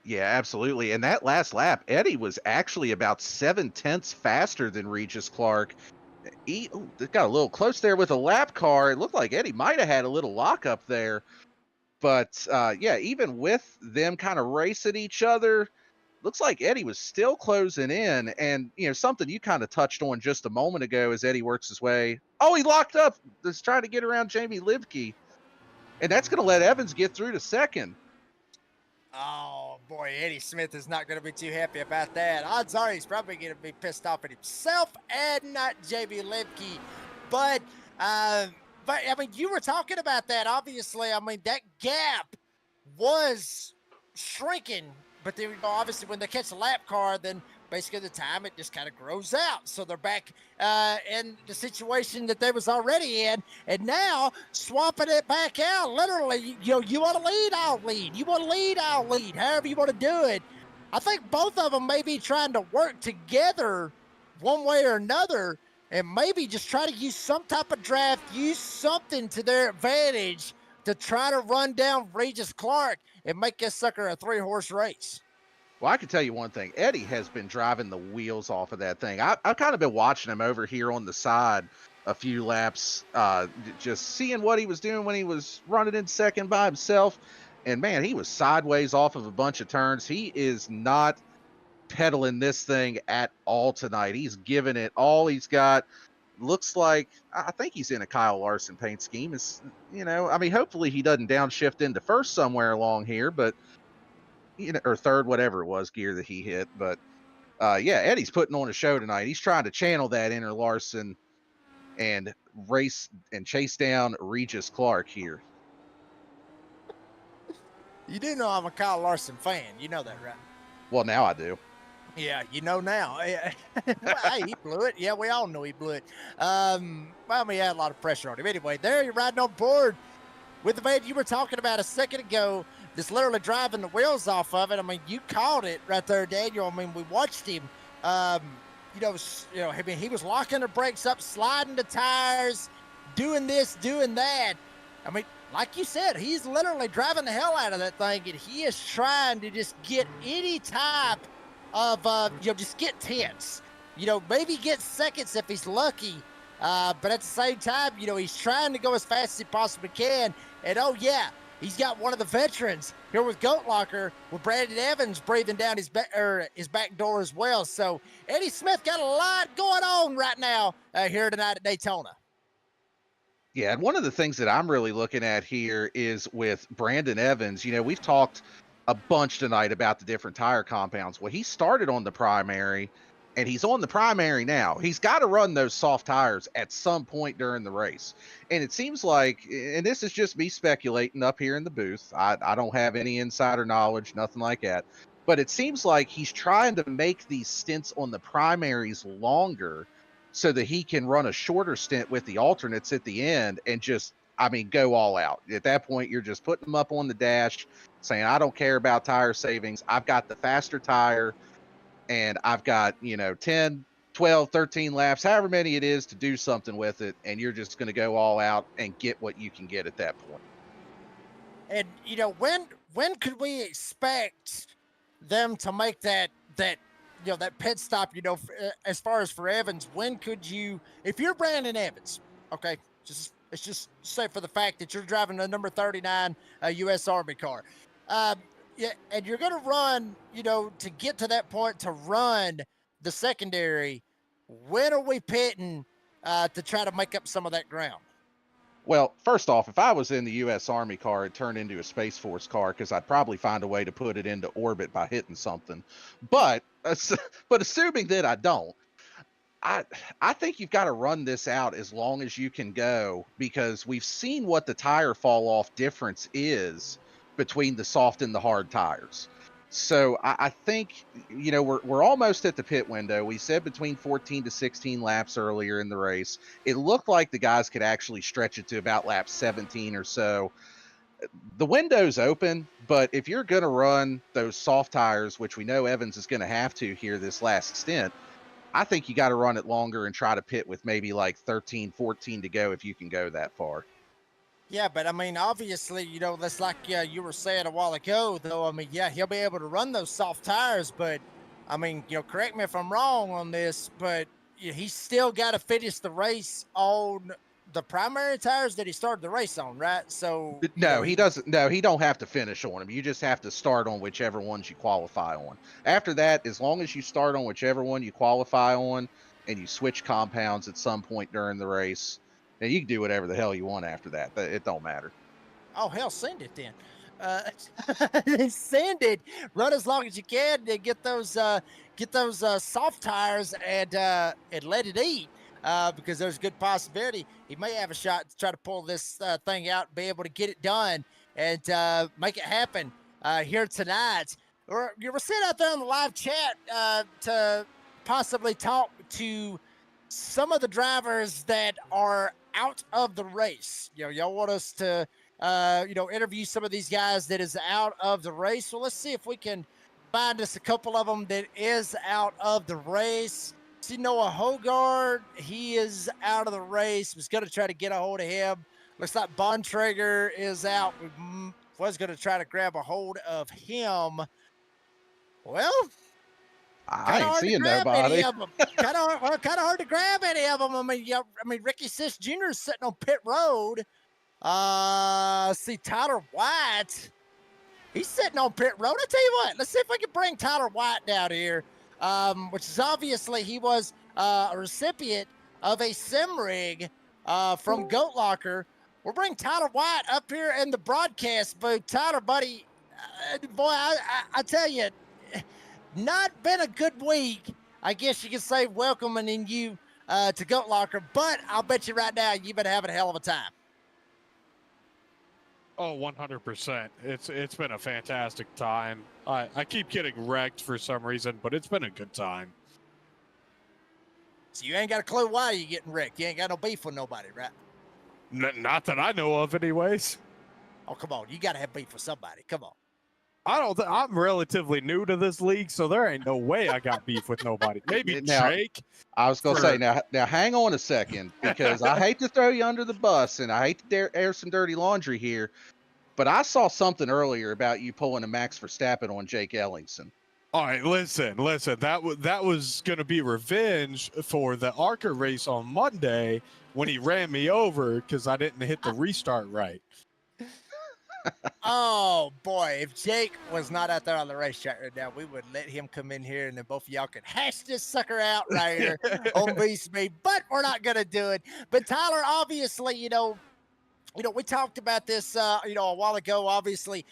Yeah, absolutely. And that last lap, Eddie was actually about 7/10 faster than Regis Clark. He got a little close there with a lap car. It looked like Eddie might have had a little lockup there. But yeah, even with them kind of racing each other, looks like Eddie was still closing in. And, something you kind of touched on just a moment ago as Eddie works his way. Oh, he locked up. Just trying to get around Jamie Libke. And that's going to let Evans get through to second. Oh, boy, Eddie Smith is not going to be too happy about that. Odds are he's probably going to be pissed off at himself and not Jamie Libke. But, I mean, you were talking about that, obviously. I mean, that gap was shrinking. But then, obviously, when they catch a lap car, then basically the time it just kind of grows out. So they're back in the situation that they was already in. And now swapping it back out, literally, you want to lead, I'll lead. You want to lead, I'll lead. However you want to do it. I think both of them may be trying to work together one way or another and maybe just try to use some type of draft, use something to their advantage to try to run down Regis Clark and make this sucker a 3-horse race. Well, I can tell you one thing. Eddie has been driving the wheels off of that thing. I've kind of been watching him over here on the side a few laps, just seeing what he was doing when he was running in second by himself. And, man, he was sideways off of a bunch of turns. He is not pedaling this thing at all tonight. He's giving it all he's got. Looks like, I think he's in a Kyle Larson paint scheme. Hopefully he doesn't downshift into first somewhere along here, but, or third, whatever it was, gear that he hit. But, yeah, Eddie's putting on a show tonight. He's trying to channel that inner Larson and race and chase down Regis Clark here. You do know I'm a Kyle Larson fan. You know that, right? Well, now I do. Yeah, you know now. Well, hey, he blew it. Yeah, we all know he blew it. He had a lot of pressure on him. Anyway, there you're riding on board with the man you were talking about a second ago that's literally driving the wheels off of it. I mean, you called it right there, Daniel. I mean, we watched him. He was locking the brakes up, sliding the tires, doing this, doing that. I mean, like you said, he's literally driving the hell out of that thing, and he is trying to just get any type of, just get tenths. Maybe get seconds if he's lucky. But at the same time, he's trying to go as fast as he possibly can. And, oh, yeah, he's got one of the veterans here with Goat Locker, with Brandon Evans breathing down his back door as well. So Eddie Smith got a lot going on right now here tonight at Daytona. Yeah, and one of the things that I'm really looking at here is with Brandon Evans. We've talked a bunch tonight about the different tire compounds. Well, he started on the primary, and he's on the primary now. He's got to run those soft tires at some point during the race. And it seems like, and this is just me speculating up here in the booth, I don't have any insider knowledge, nothing like that. But it seems like he's trying to make these stints on the primaries longer so that he can run a shorter stint with the alternates at the end and just, go all out. At that point, you're just putting them up on the dash, saying, I don't care about tire savings. I've got the faster tire, and I've got, 10, 12, 13 laps, however many it is, to do something with it, and you're just going to go all out and get what you can get at that point. And, when could we expect them to make that pit stop, as far as for Evans? When could you, if you're Brandon Evans, okay, let's just say for the fact that you're driving a number 39 U.S. Army car, and you're going to run, to get to that point to run the secondary, when are we pitting to try to make up some of that ground? Well, first off, if I was in the U.S. Army car, it'd turn into a Space Force car because I'd probably find a way to put it into orbit by hitting something. But assuming that I don't, I think you've got to run this out as long as you can go, because we've seen what the tire fall off difference is between the soft and the hard tires. So I think, we're almost at the pit window. We said between 14 to 16 laps earlier in the race. It looked like the guys could actually stretch it to about lap 17 or so. The window's open, but if you're going to run those soft tires, which we know Evans is going to have to here this last stint, I think you got to run it longer and try to pit with maybe like 13, 14 to go if you can go that far. Yeah, but I mean, obviously, that's like you were saying a while ago, though. I mean, yeah, he'll be able to run those soft tires, but I mean, correct me if I'm wrong on this, but he's still got to finish the race on the primary tires that he started the race on, right? So No, he doesn't. No, he don't have to finish on them. You just have to start on whichever ones you qualify on. After that, as long as you start on whichever one you qualify on, and you switch compounds at some point during the race, and you can do whatever the hell you want after that. It don't matter. Oh hell, send it then. Send it. Run as long as you can to get those soft tires and let it eat. Because there's a good possibility he may have a shot to try to pull this thing out and be able to get it done and make it happen here tonight. Or you were sitting out there on the live chat to possibly talk to some of the drivers that are out of the race. Y'all want us to interview some of these guys that is out of the race. So let's see if we can find us a couple of them that is out of the race. See Noah Hogard, he is out of the race. Was going to try to get a hold of him. Looks like Bontrager is out. We was going to try to grab a hold of him. Well, I ain't seeing nobody. Kind of hard to grab any of them. I mean, Ricky Sish Jr. is sitting on pit road. See Tyler White. He's sitting on pit road. I tell you what, let's see if we can bring Tyler White down here. Which is obviously he was a recipient of a sim rig from Goat Locker. We'll bring Tyler White up here in the broadcast booth. Tyler, buddy, boy, I tell you, not been a good week. I guess you could say welcoming you to Goat Locker, but I'll bet you right now you've been having a hell of a time. Oh, 100%. It's been a fantastic time. I keep getting wrecked for some reason, but it's been a good time. So you ain't got a clue why you're getting wrecked. You ain't got no beef with nobody, right? Not that I know of, anyways. Oh, come on. You got to have beef with somebody. Come on. I'm relatively new to this league, so there ain't no way I got beef with nobody. Maybe Now, Jake. I was going to say, now hang on a second, because I hate to throw you under the bus, and I hate to air some dirty laundry here, but I saw something earlier about you pulling a Max Verstappen on Jake Ellingson. All right, listen. That was going to be revenge for the ARCA race on Monday when he ran me over because I didn't hit the restart right. Oh boy, if Jake was not out there on the racetrack right now, we would let him come in here and then both of y'all could hash this sucker out right here on B-Speed, but we're not going to do it. But Tyler, obviously, we talked about this, a while ago. Obviously,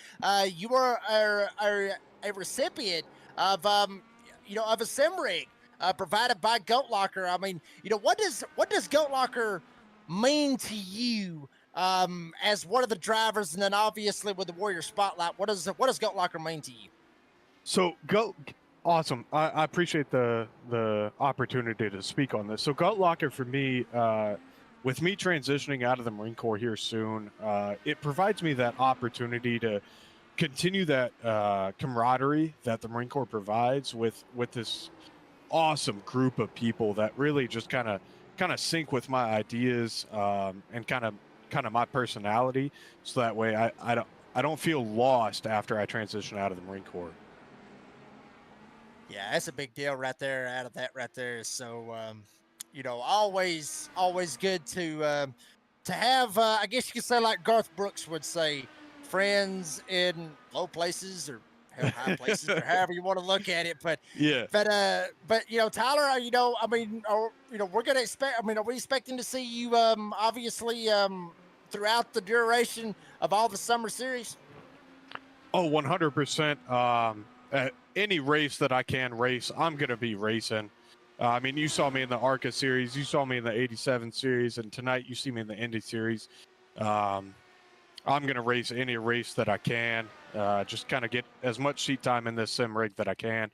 you were a recipient of, of a sim rig provided by Goat Locker. I mean, what does Goat Locker mean to you as one of the drivers, and then obviously with the Warrior Spotlight, what does Goat Locker mean to you? So awesome. I appreciate the opportunity to speak on this. So Goat Locker for me, with me transitioning out of the Marine Corps here soon, it provides me that opportunity to continue that camaraderie that the Marine Corps provides with this awesome group of people that really just kind of sync with my ideas and kind of my personality, so that way I don't feel lost after I transition out of the Marine Corps. Yeah, that's a big deal right there. Out of that right there, so always good to have. I guess you could say, like Garth Brooks would say, friends in low places or high places, or however you want to look at it. But yeah, but Tyler, I mean, we're gonna expect. I mean, are we expecting to see you obviously throughout the duration of all the summer series? Oh, 100%. At any race that I can race, I'm gonna be racing. I mean, you saw me in the ARCA series, you saw me in the 87 series, and tonight you see me in the Indy series. I'm going to race any race that I can, just kind of get as much seat time in this sim rig that I can,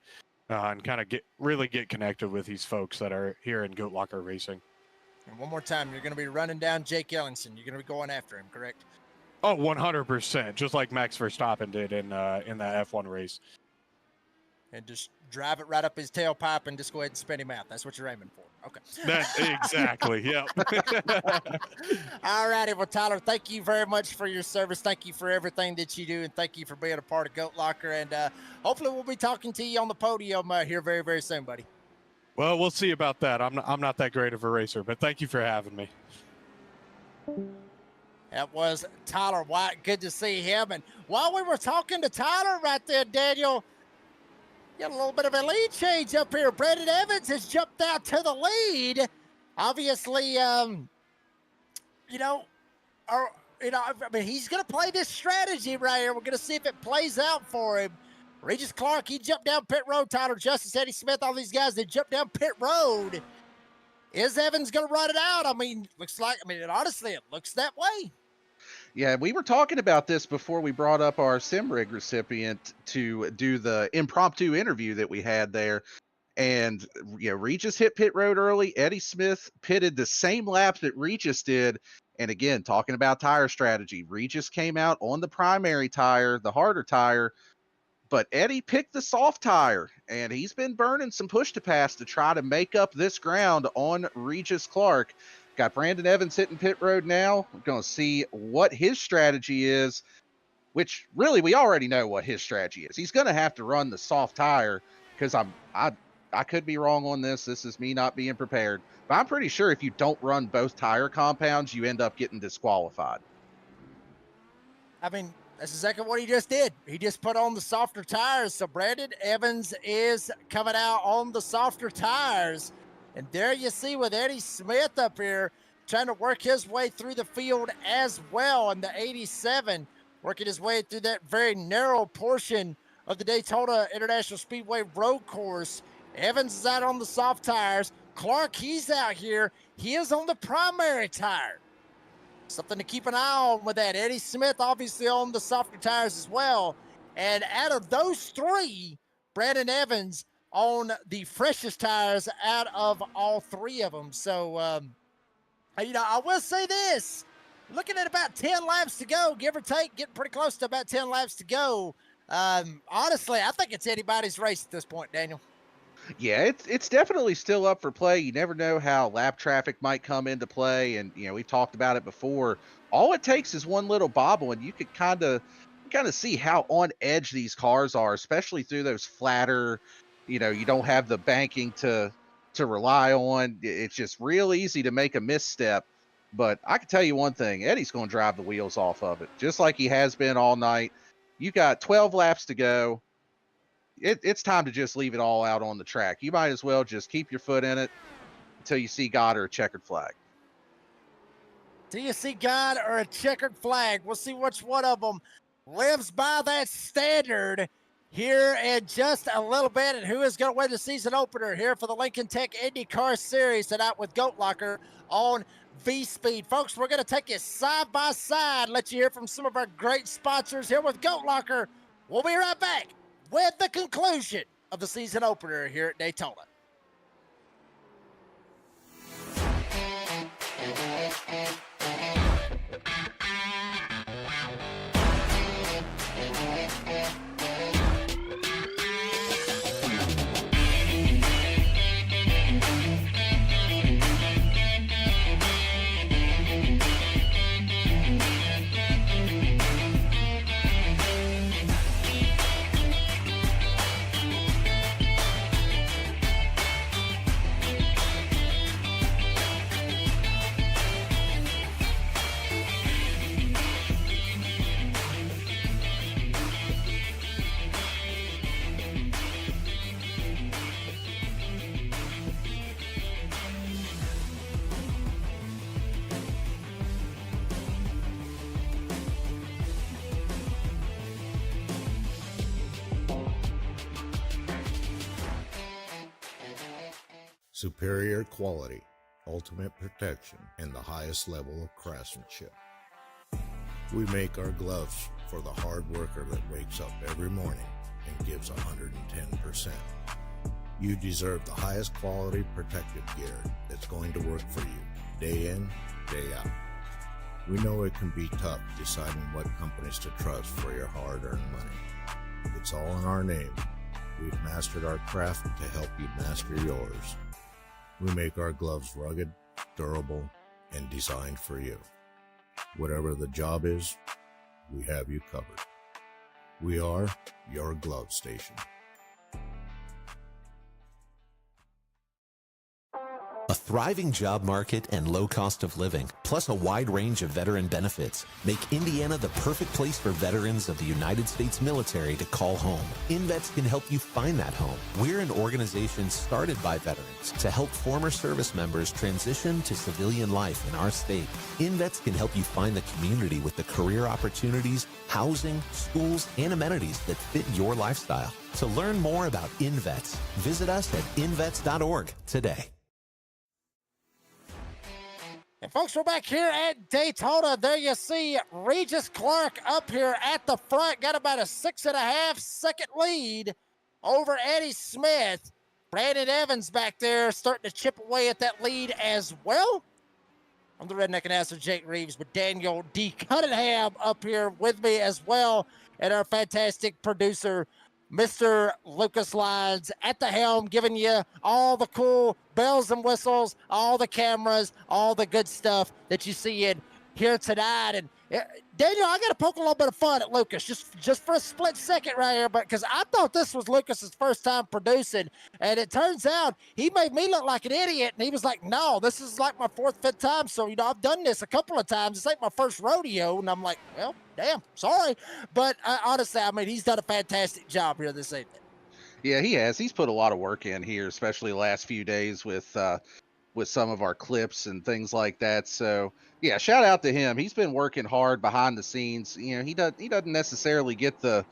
and kind of really get connected with these folks that are here in Goat Locker Racing. And one more time, you're going to be running down Jake Ellingson. You're going to be going after him, correct? Oh, 100%, just like Max Verstappen did in that F1 race. and just drive it right up his tailpipe and just go ahead and spin him out. That's what you're aiming for. Okay. Exactly. Yep. All righty. Well, Tyler, thank you very much for your service. Thank you for everything that you do, and thank you for being a part of Goat Locker. And hopefully we'll be talking to you on the podium here very, very soon, buddy. Well, we'll see about that. I'm not that great of a racer, but thank you for having me. That was Tyler White. Good to see him. And while we were talking to Tyler right there, Daniel, got a little bit of a lead change up here. Brandon Evans has jumped out to the lead. Obviously, I mean, he's going to play this strategy right here. We're going to see if it plays out for him. Regis Clark, he jumped down pit road. Tyler Justice, Eddie Smith, all these guys, they jumped down pit road. Is Evans going to run it out? I mean, honestly, it looks that way. Yeah, we were talking about this before we brought up our sim rig recipient to do the impromptu interview that we had there. And, Regis hit pit road early. Eddie Smith pitted the same lap that Regis did. And again, talking about tire strategy, Regis came out on the primary tire, the harder tire, but Eddie picked the soft tire, and he's been burning some push to pass to try to make up this ground on Regis Clark. Got Brandon Evans hitting pit road now. We're going to see what his strategy is, which really we already know what his strategy is. He's going to have to run the soft tire because I could be wrong on this. This is me not being prepared. But I'm pretty sure if you don't run both tire compounds, you end up getting disqualified. I mean, that's exactly what he just did. He just put on the softer tires. So Brandon Evans is coming out on the softer tires. And there you see with Eddie Smith up here trying to work his way through the field as well in the 87, working his way through that very narrow portion of the Daytona International Speedway road course. Evans is out on the soft tires. Clark, he's out here. He is on the primary tire. Something to keep an eye on with that. Eddie Smith obviously on the softer tires as well. And out of those three, Brandon Evans on the freshest tires out of all three of them. So, I will say this. Looking at about 10 laps to go, give or take, getting pretty close to about 10 laps to go. Honestly, I think it's anybody's race at this point, Daniel. Yeah, it's definitely still up for play. You never know how lap traffic might come into play, and we've talked about it before. All it takes is one little bobble, and you could kind of see how on edge these cars are, especially through those flatter. You don't have the banking to rely on. It's just real easy to make a misstep. But I can tell you one thing: Eddie's going to drive the wheels off of it, just like he has been all night. You got 12 laps to go. It's time to just leave it all out on the track. You might as well just keep your foot in it until you see God or a checkered flag. Do you see God or a checkered flag? We'll see which one of them lives by that standard here in just a little bit. And who is going to win the season opener here for the Lincoln Tech IndyCar Series tonight with Goat Locker on V-Speed. Folks, we're going to take you side by side, let you hear from some of our great sponsors here with Goat Locker. We'll be right back with the conclusion of the season opener here at Daytona. Superior quality, ultimate protection, and the highest level of craftsmanship. We make our gloves for the hard worker that wakes up every morning and gives 110%. You deserve the highest quality protective gear that's going to work for you day in, day out. We know it can be tough deciding what companies to trust for your hard-earned money. It's all in our name, We've mastered our craft to help you master yours. We make our gloves rugged, durable, and designed for you. Whatever the job is, we have you covered. We are your glove station. A thriving job market and low cost of living, plus a wide range of veteran benefits, make Indiana the perfect place for veterans of the United States military to call home. InVets can help you find that home. We're an organization started by veterans to help former service members transition to civilian life in our state. InVets can help you find the community with the career opportunities, housing, schools, and amenities that fit your lifestyle. To learn more about InVets, visit us at invets.org today. And folks, we're back here at Daytona. There you see Regis Clark up here at the front. Got about a 6.5 second lead over Eddie Smith. Brandon Evans back there starting to chip away at that lead as well. I'm the redneck announcer, Jake Reeves, with Daniel D. Cunningham up here with me as well. And our fantastic producer, Mr. Lucas Lyons at the helm, giving you all the cool bells and whistles, all the cameras, all the good stuff that you see in here tonight. And Daniel, I got to poke a little bit of fun at Lucas just for a split second right here, but because I thought this was Lucas's first time producing, and it turns out he made me look like an idiot. And he was like, "No, this is like my fourth, fifth time. So I've done this a couple of times. This ain't my first rodeo." And I'm like, "Well, damn, sorry," but honestly, I mean, he's done a fantastic job here this evening. Yeah, he has. He's put a lot of work in here, especially the last few days with some of our clips and things like that. So yeah, shout out to him. He's been working hard behind the scenes. You know, he doesn't necessarily get the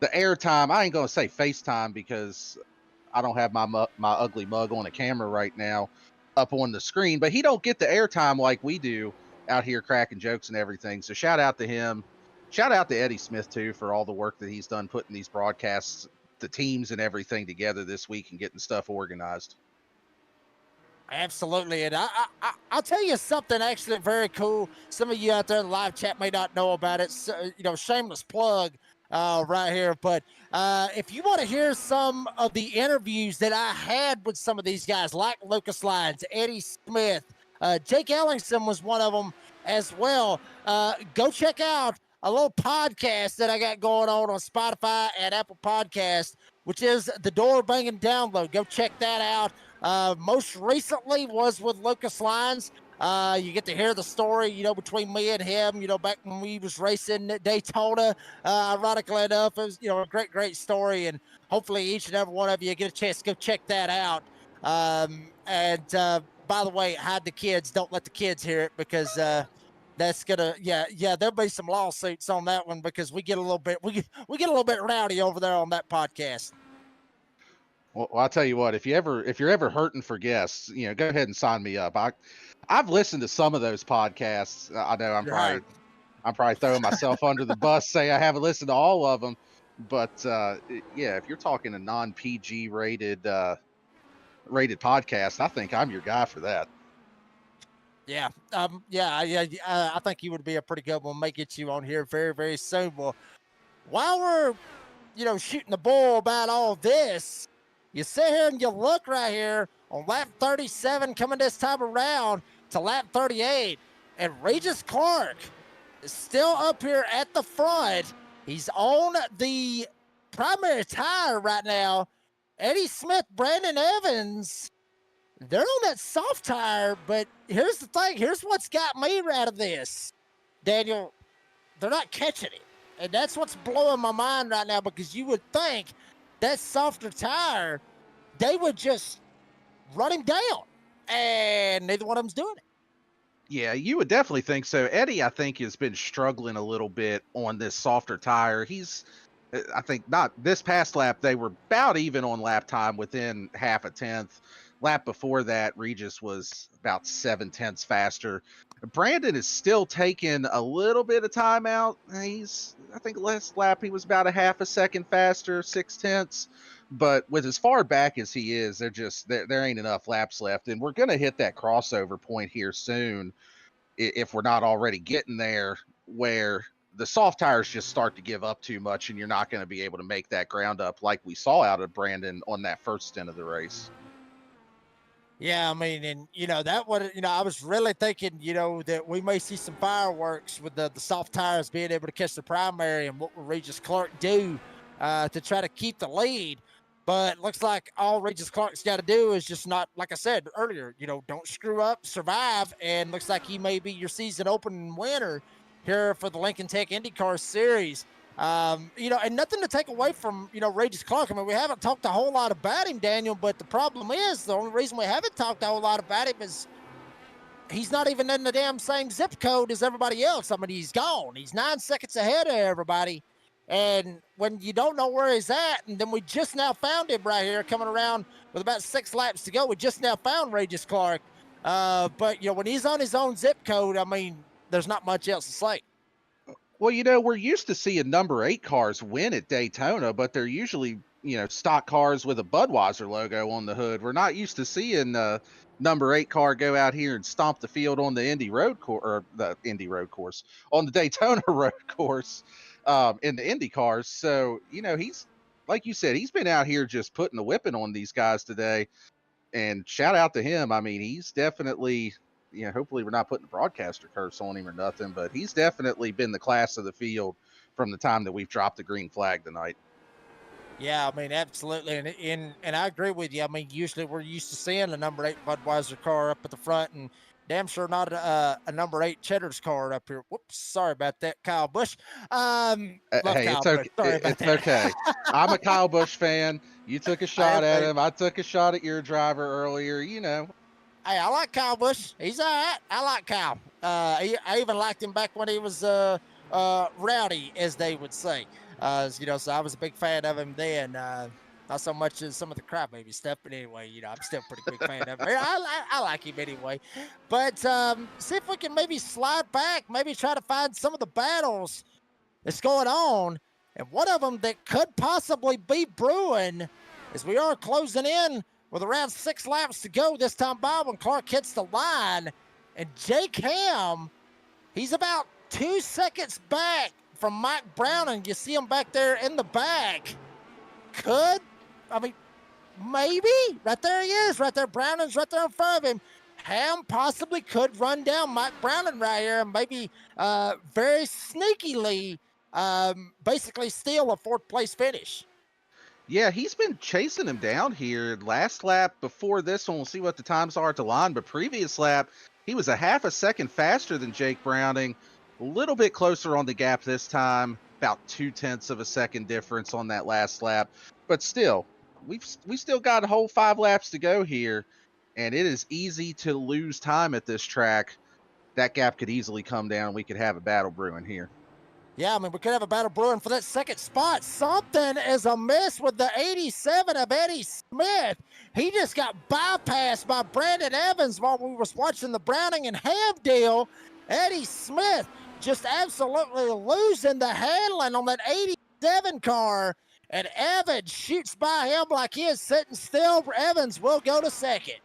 airtime. I ain't gonna say FaceTime because I don't have my ugly mug on a camera right now up on the screen, but he don't get the airtime like we do out here cracking jokes and everything. So shout out to him. Shout out to Eddie Smith too for all the work that he's done putting these broadcasts, the teams and everything together this week and getting stuff organized. Absolutely, and I'll tell you something actually very cool. Some of you out there in the live chat may not know about it. So, shameless plug right here. But if you want to hear some of the interviews that I had with some of these guys, like Lucas Lyons, Eddie Smith, Jake Ellingson was one of them as well. Go check out a little podcast that I got going on Spotify and Apple Podcasts, which is the Door Banging Download. Go check that out. Most recently was with Lucas Lyons. You get to hear the story, between me and him, back when we was racing at Daytona. Ironically enough, it was, a great, great story. And hopefully each and every one of you get a chance to go check that out. By the way, hide the kids. Don't let the kids hear it because that's gonna, there'll be some lawsuits on that one because we get a little bit rowdy over there on that podcast. Well, I'll tell you what, if you're ever hurting for guests, go ahead and sign me up. I've listened to some of those podcasts. I know I'm probably throwing myself under the bus saying I haven't listened to all of them, but if you're talking a non-PG rated podcast, I think I'm your guy for that. Yeah. I think you would be a pretty good one. May get you on here very, very soon. Well, while we're, shooting the bull about all this, you sit here and you look right here on lap 37 coming this time around to lap 38, and Regis Clark is still up here at the front. He's on the primary tire right now. Eddie Smith, Brandon Evans, they're on that soft tire, but here's the thing. Here's what's got me out of this, Daniel. They're not catching it, and that's what's blowing my mind right now because you would think that softer tire, they would just run him down, and neither one of them's doing it. Yeah, you would definitely think so. Eddie, I think, has been struggling a little bit on this softer tire. I think not this past lap, they were about even on lap time within half a tenth. Lap before that, Regis was about 7/10 faster. Brandon is still taking a little bit of time out. I think last lap he was about a half a second faster, 6/10. But with as far back as he is, there ain't enough laps left. And we're going to hit that crossover point here soon if we're not already getting there, where the soft tires just start to give up too much, and you're not going to be able to make that ground up like we saw out of Brandon on that first stint of the race. Yeah, I mean, and that would, I was really thinking, that we may see some fireworks with the soft tires being able to catch the primary, and what will Regis Clark do to try to keep the lead. But looks like all Regis Clark's got to do is just not, like I said earlier, don't screw up, survive, and looks like he may be your season opening winner here for the Lincoln Tech IndyCar Series. And nothing to take away from, Regis Clark. I mean, we haven't talked a whole lot about him, Daniel, but the problem is the only reason we haven't talked a whole lot about him is he's not even in the damn same zip code as everybody else. I mean, he's gone. He's 9 seconds ahead of everybody. And when you don't know where he's at, and then we just now found him right here coming around with about 6 laps to go. We just now found Regis Clark. But, when he's on his own zip code, I mean, there's not much else to say. Well, we're used to seeing number 8 cars win at Daytona, but they're usually, stock cars with a Budweiser logo on the hood. We're not used to seeing number 8 car go out here and stomp the field on the Indy road course, or the Indy road course, on the Daytona road course, in the Indy cars. So, he's, like you said, he's been out here just putting the whipping on these guys today, and shout out to him. I mean, he's definitely, hopefully we're not putting a broadcaster curse on him or nothing, but he's definitely been the class of the field from the time that we've dropped the green flag tonight. Yeah, I mean, absolutely. And I agree with you. I mean, usually we're used to seeing a number 8 Budweiser car up at the front, and damn sure not a number 8 Cheddar's car up here. Whoops, sorry about that, Kyle Busch. Hey, Kyle it's okay. It's okay. I'm a Kyle Busch fan. You took a shot at him. I took a shot at your driver earlier, Hey, I like Kyle Busch. He's all right. I like Kyle. I even liked him back when he was rowdy, as they would say. So I was a big fan of him then. Not so much as some of the crybaby stuff, but anyway, I'm still a pretty big fan of him. I like him anyway. But see if we can maybe slide back, maybe try to find some of the battles that's going on. And one of them that could possibly be brewing, as we are closing in with around 6 laps to go this time by when Clark hits the line. And Jake Ham, he's about 2 seconds back from Mike Brown, and you see him back there in the back. Maybe. Right there he is. Right there, Browning's right there in front of him. Ham possibly could run down Mike Browning right here and maybe very sneakily basically steal a 4th place finish. Yeah, he's been chasing him down here. Last lap before this one, we'll see what the times are at the line, but previous lap, he was a half a second faster than Jake Browning. A little bit closer on the gap this time, about 0.2 of a second difference on that last lap. But still, we still got a whole 5 laps to go here, and it is easy to lose time at this track. That gap could easily come down. We could have a battle brewing here. Yeah, I mean, we could have a battle brewing for that 2nd spot. Something is amiss with the 87 of Eddie Smith. He just got bypassed by Brandon Evans while we was watching the Browning and Ham deal. Eddie Smith just absolutely losing the handling on that 87 car, and Evans shoots by him like he is sitting still. Evans will go to 2nd.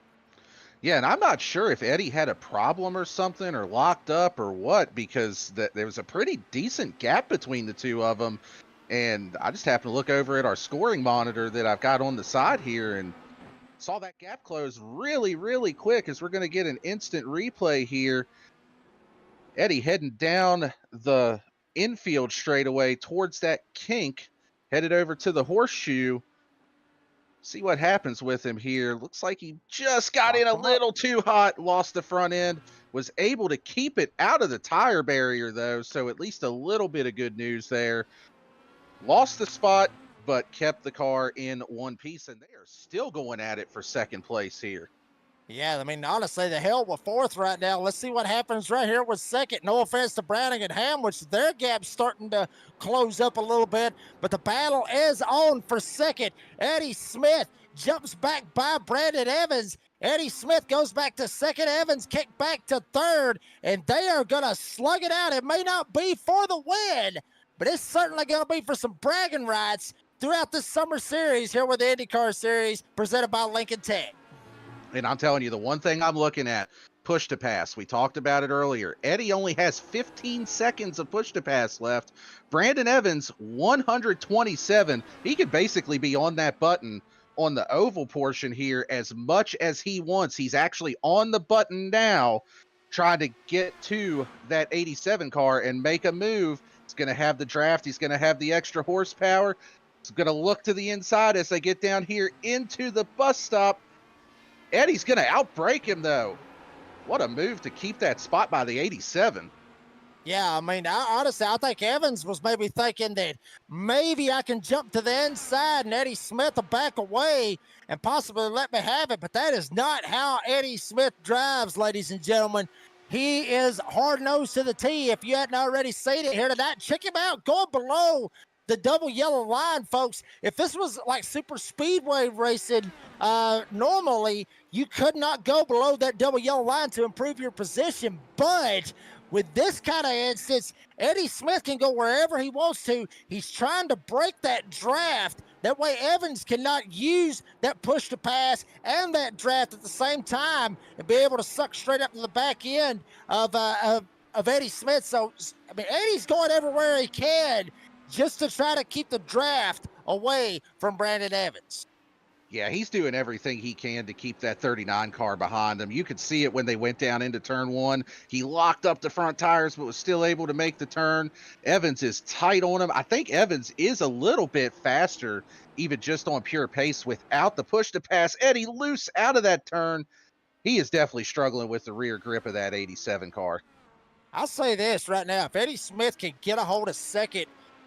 Yeah, and I'm not sure if Eddie had a problem or something, or locked up or what, because there was a pretty decent gap between the two of them. And I just happened to look over at our scoring monitor that I've got on the side here and saw that gap close really, really quick, as we're going to get an instant replay here. Eddie heading down the infield straightaway towards that kink, headed over to the horseshoe. See what happens with him here. Looks like he just got in a little too hot, lost the front end, was able to keep it out of the tire barrier though, so at least a little bit of good news there. Lost the spot, but kept the car in one piece, and they are still going at it for 2nd place here. Yeah, I mean, honestly, the hell with 4th right now. Let's see what happens right here with 2nd. No offense to Browning and Ham, which their gap's starting to close up a little bit, but the battle is on for 2nd. Eddie Smith jumps back by Brandon Evans. Eddie Smith goes back to 2nd. Evans kicked back to 3rd, and they are going to slug it out. It may not be for the win, but it's certainly going to be for some bragging rights throughout this summer series here with the IndyCar Series presented by Lincoln Tech. And I'm telling you, the one thing I'm looking at, push to pass. We talked about it earlier. Eddie only has 15 seconds of push to pass left. Brandon Evans, 127. He could basically be on that button on the oval portion here as much as he wants. He's actually on the button now, trying to get to that 87 car and make a move. He's going to have the draft. He's going to have the extra horsepower. He's going to look to the inside as they get down here into the bus stop. Eddie's going to outbrake him, though. What a move to keep that spot by the 87. Yeah, I mean, honestly, I think Evans was maybe thinking that maybe I can jump to the inside and Eddie Smith will back away and possibly let me have it. But that is not how Eddie Smith drives, ladies and gentlemen. He is hard-nosed to the T. If you hadn't already seen it here tonight, check him out. Going below the double yellow line, folks. If this was like super speedway racing, normally you could not go below that double yellow line to improve your position. But with this kind of instance, Eddie Smith can go wherever he wants to. He's trying to break that draft. That way Evans cannot use that push to pass and that draft at the same time and be able to suck straight up to the back end of Eddie Smith. So, I mean, Eddie's going everywhere he can just to try to keep the draft away from Brandon Evans. Yeah, he's doing everything he can to keep that 39 car behind him. You could see it when they went down into turn one. He locked up the front tires, but was still able to make the turn. Evans is tight on him. I think Evans is a little bit faster, even just on pure pace without the push to pass. Eddie loose out of that turn. He is definitely struggling with the rear grip of that 87 car. I'll say this right now. If Eddie Smith can get a hold of second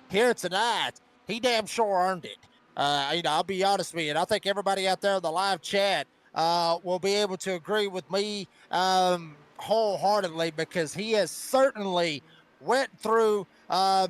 here tonight, he damn sure earned it. I'll be honest with you, and I think everybody out there in the live chat will be able to agree with me wholeheartedly, because he has certainly went through,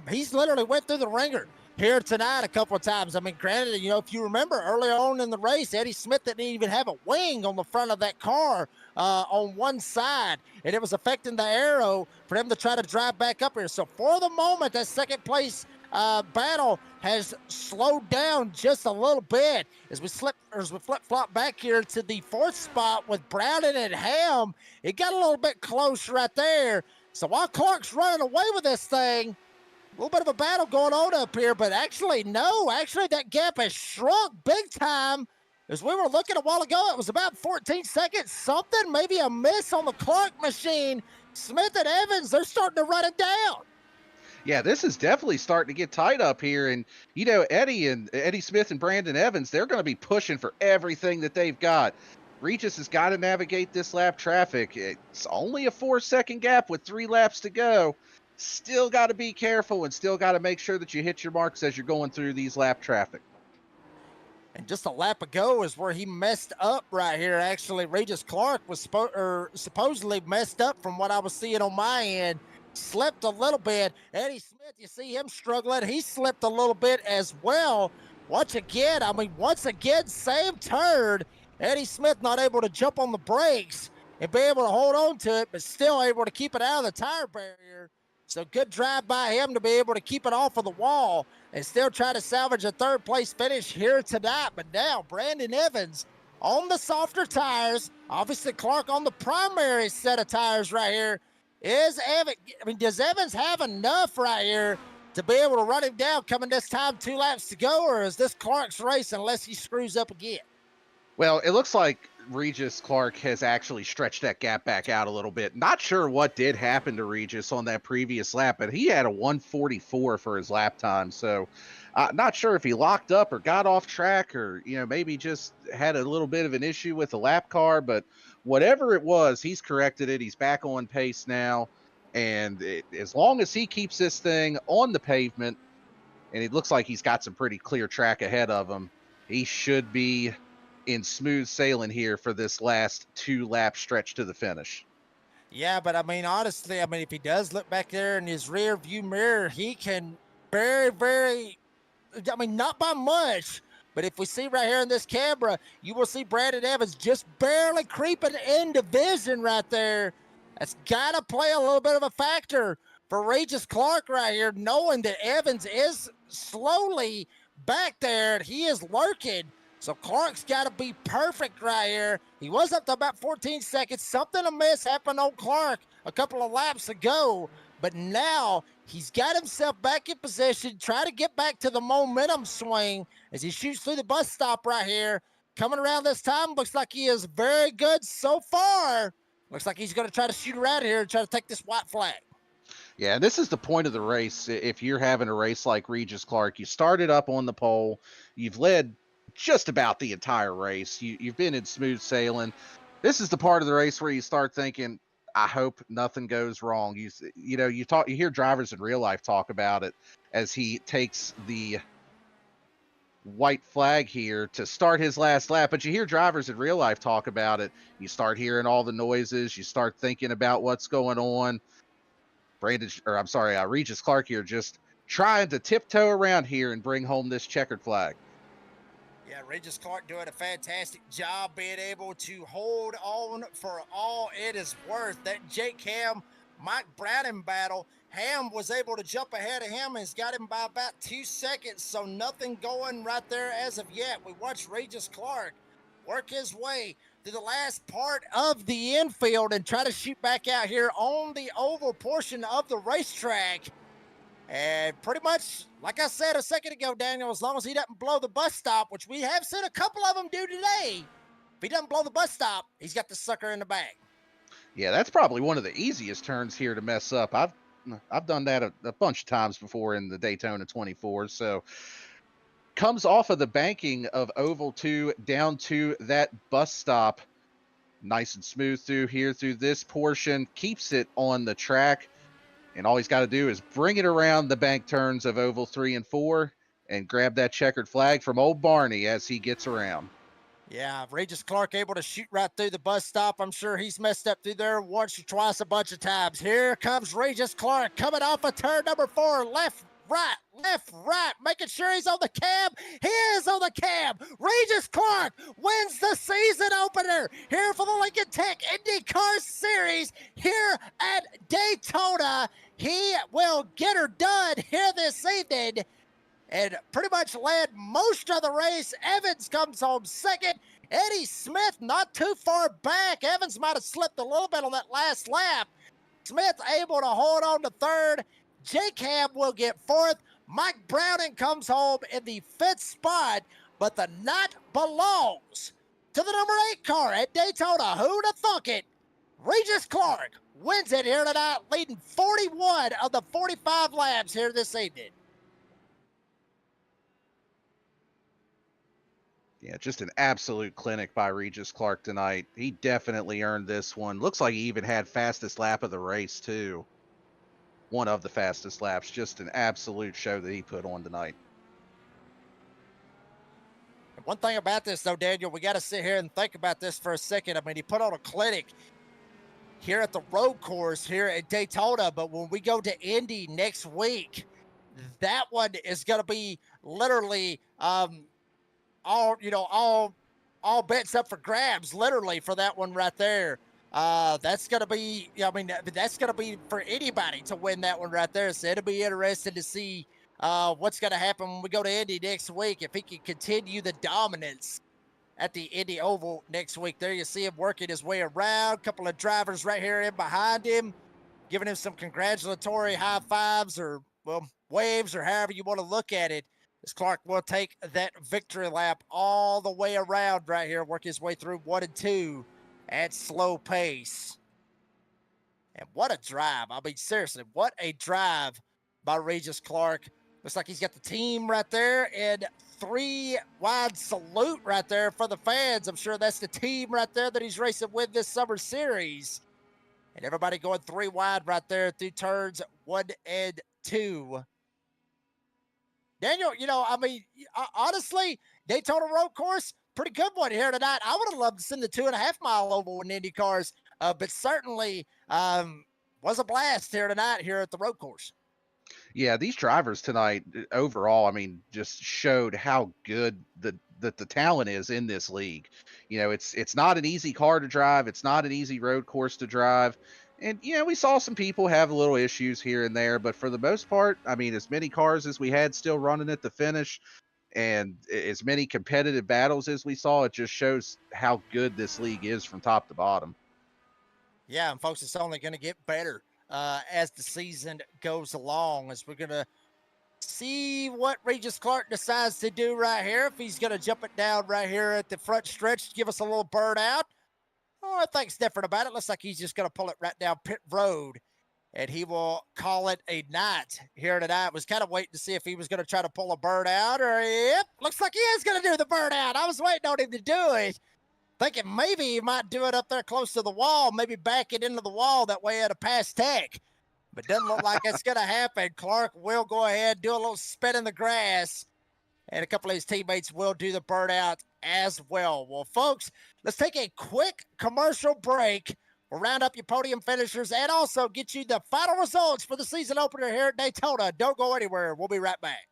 he's literally went through the ringer here tonight a couple of times. I mean, granted, if you remember earlier on in the race, Eddie Smith didn't even have a wing on the front of that car on one side, and it was affecting the aero for him to try to drive back up here. So for the moment, that second place battle has slowed down just a little bit as we flip-flop back here to the fourth spot with Browning and Ham. It got a little bit close right there. So while Clark's running away with this thing, a little bit of a battle going on up here, but actually that gap has shrunk big time. As we were looking a while ago, it was about 14 seconds, something, maybe a miss on the Clark machine. Smith and Evans, they're starting to run it down. Yeah, this is definitely starting to get tight up here. And, Eddie Smith and Brandon Evans, they're going to be pushing for everything that they've got. Regis has got to navigate this lap traffic. It's only a 4-second gap with 3 laps to go. Still got to be careful and still got to make sure that you hit your marks as you're going through these lap traffic. And just a lap ago is where he messed up right here. Actually, Regis Clark was supposedly messed up from what I was seeing on my end. Slipped a little bit. Eddie Smith, you see him struggling. He slipped a little bit as well. Once again, same turn. Eddie Smith not able to jump on the brakes and be able to hold on to it, but still able to keep it out of the tire barrier. So good drive by him to be able to keep it off of the wall and still try to salvage a third place finish here tonight. But now Brandon Evans on the softer tires. Obviously Clark on the primary set of tires right here. Does Evans have enough right here to be able to run him down coming this time 2 laps to go, or is this Clark's race unless he screws up again? Well, it looks like Regis Clark has actually stretched that gap back out a little bit. Not sure what did happen to Regis on that previous lap, but he had a 1:44 for his lap time. So not sure if he locked up or got off track or, maybe just had a little bit of an issue with the lap car. But whatever it was, he's corrected it. He's back on pace now. And as long as he keeps this thing on the pavement, and it looks like he's got some pretty clear track ahead of him, he should be in smooth sailing here for this last 2-lap stretch to the finish. Yeah, but honestly, if he does look back there in his rear view mirror, he can very, not by much, but if we see right here in this camera, you will see Brandon Evans just barely creeping into vision right there. That's got to play a little bit of a factor for Regis Clark right here, knowing that Evans is slowly back there. He is lurking. So Clark's got to be perfect right here. He was up to about 14 seconds. Something amiss happened on Clark a couple of laps ago, but now he's got himself back in position, try to get back to the momentum swing as he shoots through the bus stop right here. Coming around this time, looks like he is very good so far. Looks like he's going to try to shoot around here and try to take this white flag. Yeah, this is the point of the race. If you're having a race like Regis Clark, you started up on the pole, you've led just about the entire race. You've been in smooth sailing. This is the part of the race where you start thinking, I hope nothing goes wrong. You hear drivers in real life talk about it as he takes the white flag here to start his last lap, but you hear drivers in real life talk about it. You start hearing all the noises, you start thinking about what's going on. Regis Clark here just trying to tiptoe around here and bring home this checkered flag. Yeah, Regis Clark doing a fantastic job being able to hold on for all it is worth. That Jake Ham, Mike Browning battle, Ham was able to jump ahead of him and has got him by about 2 seconds, so nothing going right there as of yet. We watched Regis Clark work his way to the last part of the infield and try to shoot back out here on the oval portion of the racetrack. And pretty much, like I said a second ago, Daniel, as long as he doesn't blow the bus stop, which we have seen a couple of them do today, if he doesn't blow the bus stop, he's got the sucker in the bag. Yeah, that's probably one of the easiest turns here to mess up. I've done that a bunch of times before in the Daytona 24. So comes off of the banking of Oval 2 down to that bus stop. Nice and smooth through this portion. Keeps it on the track. And all he's got to do is bring it around the bank turns of Oval 3 and 4 and grab that checkered flag from old Barney as he gets around. Yeah, Regis Clark able to shoot right through the bus stop. I'm sure he's messed up through there once or twice, a bunch of times. Here comes Regis Clark coming off of turn number 4. Left, right, making sure he's on the cab. He is on the cab. Regis Clark wins the season opener here for the Lincoln Tech IndyCar Series here at Daytona. He will get her done here this evening and pretty much led most of the race. Evans comes home second. Eddie Smith not too far back. Evans might have slipped a little bit on that last lap. Smith able to hold on to third. Jake Ham will get fourth. Mike Browning comes home in the 5th spot, but the knot belongs to the number 8 car at Daytona. Who'd have thunk it? Regis Clark wins it here tonight, leading 41 of the 45 laps here this evening. Yeah, just an absolute clinic by Regis Clark tonight. He definitely earned this one. Looks like he even had fastest lap of the race, too. One of the fastest laps. Just an absolute show that he put on tonight. One thing about this, though, Daniel, we got to sit here and think about this for a second. I mean, he put on a clinic here at the road course here at Daytona, but when we go to Indy next week, that one is going to be literally all bets up for grabs, literally, for that one right there. That's going to be, that's going to be for anybody to win that one right there. So it'll be interesting to see what's going to happen when we go to Indy next week, if he can continue the dominance at the Indy Oval next week. There you see him working his way around. A couple of drivers right here in behind him, giving him some congratulatory high fives or, well, waves or however you want to look at it. As Clark will take that victory lap all the way around right here, work his way through 1 and 2 at slow pace. And what a drive. I mean, seriously, what a drive by Regis Clark. Looks like he's got the team right there, and 3 wide salute right there for the fans. I'm sure that's the team right there that he's racing with this summer series. And everybody going 3 wide right there through turns 1 and 2. Daniel, honestly, Daytona road course, pretty good one here tonight. I would have loved to send the 2.5 mile oval in Indy cars, but certainly was a blast here tonight here at the road course. Yeah, these drivers tonight overall, I mean, just showed how good the talent is in this league. You know, it's not an easy car to drive. It's not an easy road course to drive. And, we saw some people have little issues here and there, but for the most part, I mean, as many cars as we had still running at the finish, And as many competitive battles as we saw, it just shows how good this league is from top to bottom. Yeah, and folks, it's only going to get better as the season goes along, as we're going to see what Regis Clark decides to do right here. If he's going to jump it down right here at the front stretch, give us a little bird out. Oh, I think's different about it. Looks like he's just going to pull it right down pit road, and he will call it a night here tonight. Was kind of waiting to see if he was going to try to pull a bird out, or yep, looks like he is going to do the bird out. I was waiting on him to do it, thinking maybe he might do it up there close to the wall, maybe back it into the wall. That way at a pass tech. But doesn't look like it's going to happen. Clark will go ahead, do a little spin in the grass, and a couple of his teammates will do the burnout as well. Well, folks, let's take a quick commercial break. We'll round up your podium finishers and also get you the final results for the season opener here at Daytona. Don't go anywhere. We'll be right back.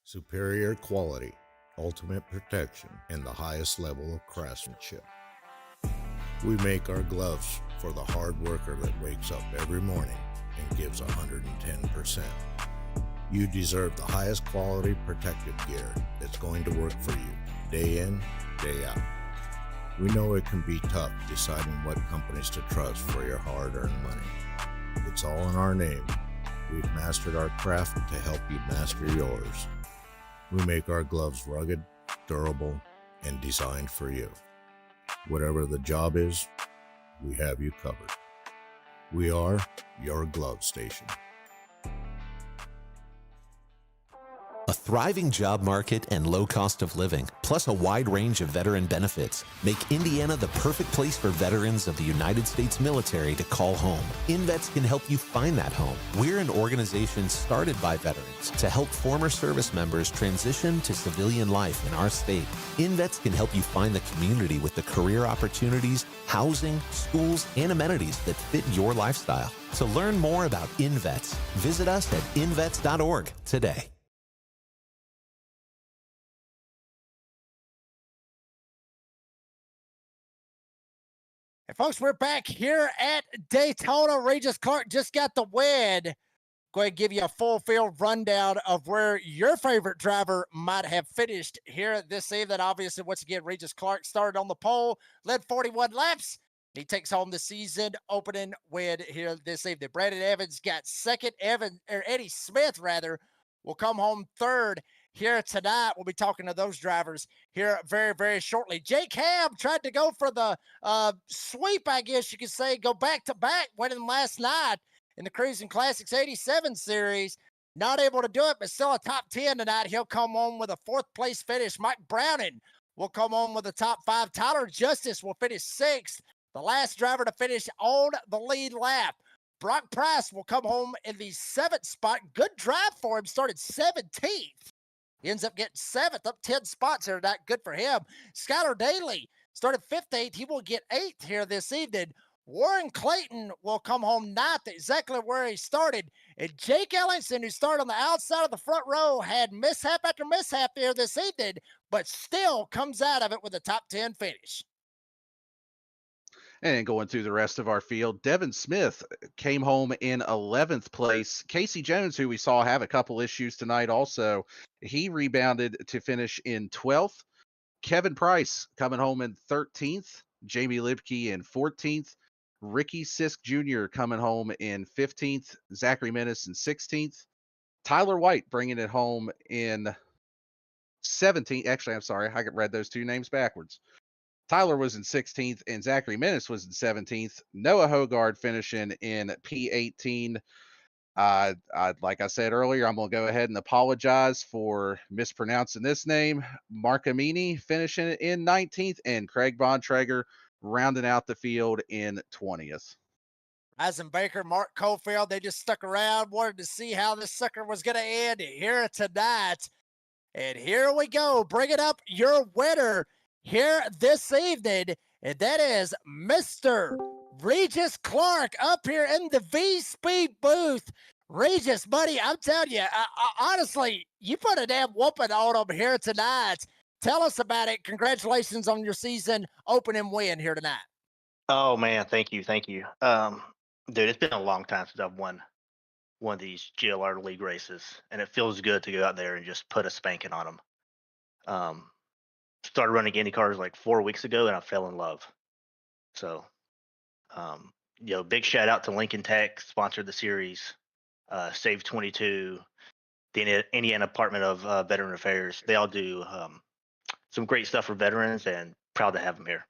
Superior quality, ultimate protection, and the highest level of craftsmanship. We make our gloves for the hard worker that wakes up every morning and gives 110%. You deserve the highest quality protective gear that's going to work for you, day in, day out. We know it can be tough deciding what companies to trust for your hard-earned money. It's all in our name. We've mastered our craft to help you master yours. We make our gloves rugged, durable, and designed for you. Whatever the job is, we have you covered. We are your glove station. A thriving job market and low cost of living, plus a wide range of veteran benefits, make Indiana the perfect place for veterans of the United States military to call home. InVets can help you find that home. We're an organization started by veterans to help former service members transition to civilian life in our state. InVets can help you find the community with the career opportunities, housing, schools, and amenities that fit your lifestyle. To learn more about InVets, visit us at invets.org today. And folks, we're back here at Daytona. Regis Clark just got the win. Go ahead and give you a full field rundown of where your favorite driver might have finished here this evening. Obviously, once again, Regis Clark started on the pole, led 41 laps. He takes home the season opening win here this evening. Brandon Evans got second. Eddie Smith, rather, will come home third here tonight. We'll be talking to those drivers here very, very shortly. Jake Ham tried to go for the sweep, I guess you could say, go back-to-back, winning last night in the Cruising Classics 87 series. Not able to do it, but still a top 10 tonight. He'll come home with a fourth-place finish. Mike Browning will come home with a top 5. Tyler Justice will finish 6th, the last driver to finish on the lead lap. Brock Price will come home in the 7th spot. Good drive for him. Started 17th. He ends up getting 7th, up 10 spots here tonight. Good for him. Skylar Daly started 15th. He will get 8th here this evening. Warren Clayton will come home 9th, exactly where he started. And Jake Ellingson, who started on the outside of the front row, had mishap after mishap here this evening, but still comes out of it with a top 10 finish. And going through the rest of our field, Devin Smith came home in 11th place. Casey Jones, who we saw have a couple issues tonight also, he rebounded to finish in 12th. Kevin Price coming home in 13th. Jamie Libke in 14th. Ricky Sisk Jr. coming home in 15th. Zachary Menace in 16th. Tyler White bringing it home in 17th. Actually, I'm sorry, I read those two names backwards. Tyler was in 16th, and Zachary Menace was in 17th. Noah Hogard finishing in P18. Like I said earlier, I'm going to go ahead and apologize for mispronouncing this name. Markamini finishing in 19th, and Craig Bontrager rounding out the field in 20th. Eisenbaker, Mark Cofield, they just stuck around, wanted to see how this sucker was going to end here tonight. And here we go, bringing up your winner here this evening, and that is Mr. Regis Clark up here in the V-Speed booth. Regis, buddy, I'm telling you, honestly, you put a damn whooping on him here tonight. Tell us about it. Congratulations on your season opening win here tonight. Oh man, thank you. Dude, it's been a long time since I've won one of these GLR league races, and it feels good to go out there and just put a spanking on them. Started running Indy cars like 4 weeks ago, and I fell in love. So, big shout out to Lincoln Tech, sponsored the series. Save 22, the Indiana Department of Veteran Affairs. They all do some great stuff for veterans, and proud to have them here.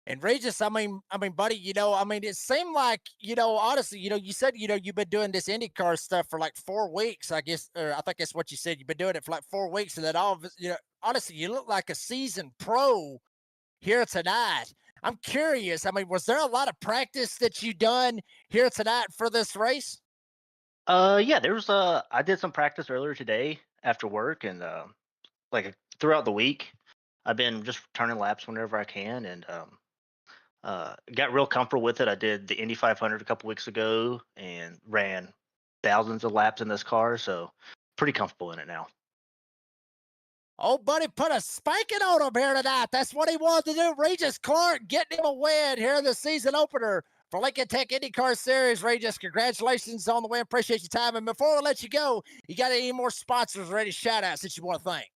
And Regis, I mean, buddy, it seemed like, honestly, you said, you've been doing this IndyCar stuff for like 4 weeks, I guess, or I think that's what you said. You've been doing it for like 4 weeks, and then honestly, you look like a seasoned pro here tonight. I'm curious. I mean, was there a lot of practice that you done here tonight for this race? Yeah, there was I did some practice earlier today after work, and like throughout the week, I've been just turning laps whenever I can, and got real comfortable with it. I did the Indy 500 a couple weeks ago and ran thousands of laps in this car, so pretty comfortable in it now. Oh, buddy, put a spanking on him here tonight. That's what he wanted to do. Regis Clark getting him a win here in the season opener for Lincoln Tech IndyCar Series. Regis, congratulations on the win. Appreciate your time. And before we let you go, you got any more sponsors ready to shout outs that you want to thank?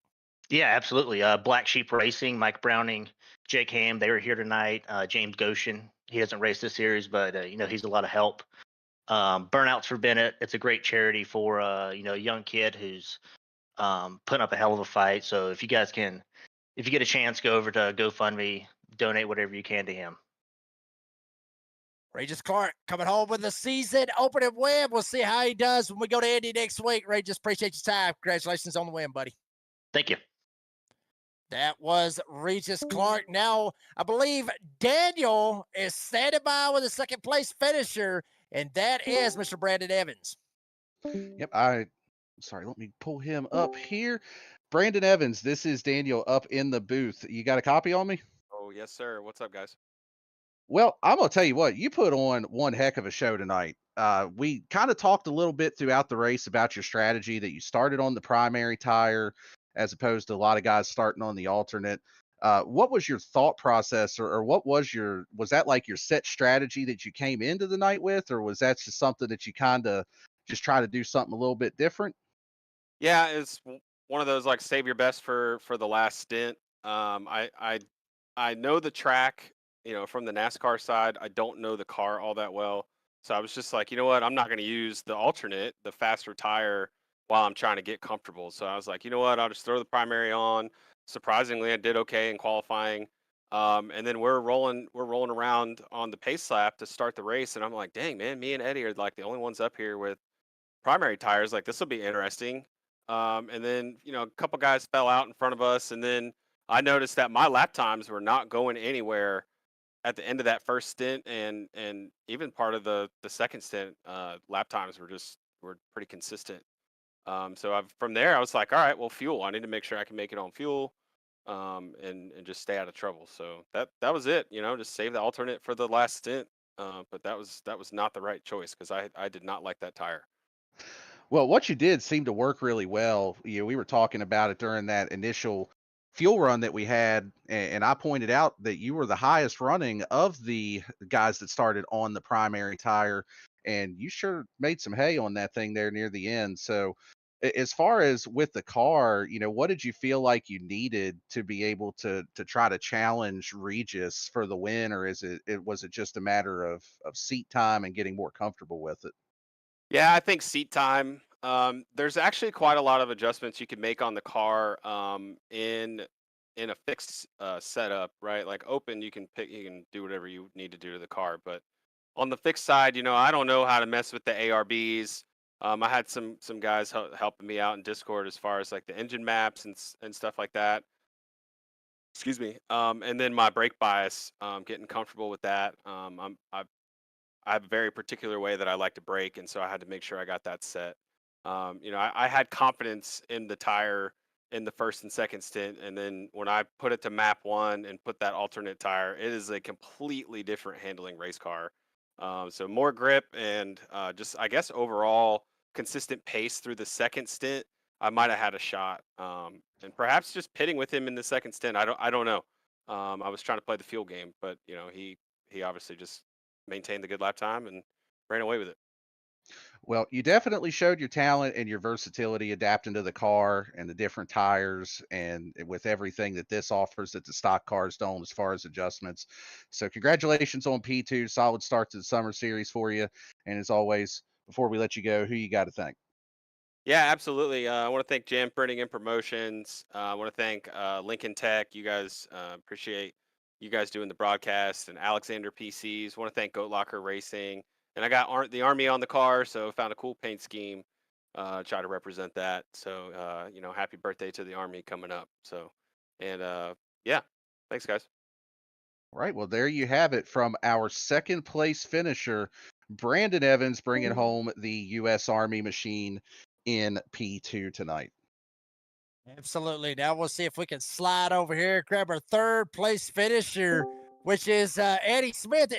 Yeah, absolutely. Black Sheep Racing, Mike Browning, Jake Ham, they were here tonight. James Goshen, he hasn't raced this series, but he's a lot of help. Burnouts for Bennett, it's a great charity for a young kid who's putting up a hell of a fight. So if you get a chance, go over to GoFundMe, donate whatever you can to him. Regis Clark coming home with the season opening win. We'll see how he does when we go to Indy next week. Regis, appreciate your time. Congratulations on the win, buddy. Thank you. That was Regis Clark. Now, I believe Daniel is standing by with a second place finisher, and that is Mr. Brandon Evans. Yep, sorry, let me pull him up here. Brandon Evans, this is Daniel up in the booth. You got a copy on me? Oh, yes, sir. What's up, guys? Well, I'm going to tell you what, you put on one heck of a show tonight. We kind of talked a little bit throughout the race about your strategy, that you started on the primary tire as opposed to a lot of guys starting on the alternate. What was your thought process, or what was that like your set strategy that you came into the night with, or was that just something that you kind of just try to do something a little bit different? Yeah, it's one of those like save your best for the last stint. I know the track, from the NASCAR side. I don't know the car all that well, so I was just like, you know what, I'm not going to use the alternate, the faster tire, while I'm trying to get comfortable. So I was like, you know what, I'll just throw the primary on. Surprisingly, I did okay in qualifying. And then we're rolling around on the pace lap to start the race, and I'm like, dang man, me and Eddie are like the only ones up here with primary tires. Like, this will be interesting. And then a couple guys fell out in front of us, and then I noticed that my lap times were not going anywhere at the end of that first stint, and even part of the second stint. Lap times were pretty consistent. So from there, I was like, all right, well, fuel. I need to make sure I can make it on fuel, and just stay out of trouble. So that was it. Just save the alternate for the last stint. But that was not the right choice, because I did not like that tire. Well, what you did seemed to work really well. We were talking about it during that initial fuel run that we had, and I pointed out that you were the highest running of the guys that started on the primary tire, and you sure made some hay on that thing there near the end. So as far as with the car, what did you feel like you needed to be able to try to challenge Regis for the win, or was it just a matter of seat time and getting more comfortable with it? Yeah, I think seat time. There's actually quite a lot of adjustments you can make on the car in a fixed setup, right? Like open, you can do whatever you need to do to the car, but on the fixed side, I don't know how to mess with the ARBs. I had some guys helping me out in Discord as far as like the engine maps and stuff like that. Excuse me. And then my brake bias, getting comfortable with that. I have a very particular way that I like to brake, and so I had to make sure I got that set. I had confidence in the tire in the first and second stint, and then when I put it to map one and put that alternate tire, it is a completely different handling race car. So more grip and just I guess overall consistent pace through the second stint. I might have had a shot, and perhaps just pitting with him in the second stint. I don't know. I was trying to play the fuel game, but he obviously just maintained the good lap time and ran away with it. Well, you definitely showed your talent and your versatility adapting to the car and the different tires and with everything that this offers that the stock cars don't as far as adjustments. So congratulations on P2. Solid start to the summer series for you. And as always, before we let you go, who you got to thank? Yeah, absolutely. I want to thank Jam Printing and Promotions. I want to thank Lincoln Tech. You guys appreciate you guys doing the broadcast, and Alexander PCs. Want to thank Goat Locker Racing, and I got the Army on the car, so found a cool paint scheme. Try to represent that. So happy birthday to the Army coming up. So, and yeah, thanks guys. All right. Well, there you have it from our second place finisher, Brandon Evans, bringing home the U.S. Army machine in P2 tonight. Absolutely. Now we'll see if we can slide over here, grab our third place finisher, which is Eddie Smith.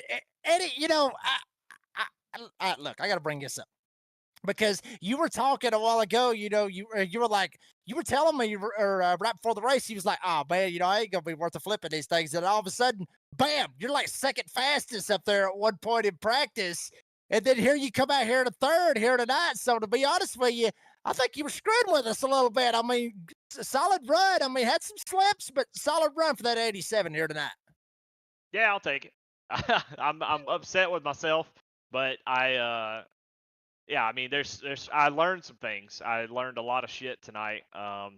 Eddie, look, I got to bring this up because you were talking a while ago. You were like, you were telling me right before the race, he was like, "Oh man, I ain't gonna be worth the flipping these things." And all of a sudden, bam, you're like second fastest up there at one point in practice, and then here you come out here to third here tonight. So to be honest with you, I think you were screwing with us a little bit. I mean, solid run. I mean, had some slips, but solid run for that 87 here tonight. Yeah, I'll take it. I'm upset with myself, but yeah, I mean, I learned some things. I learned a lot of shit tonight.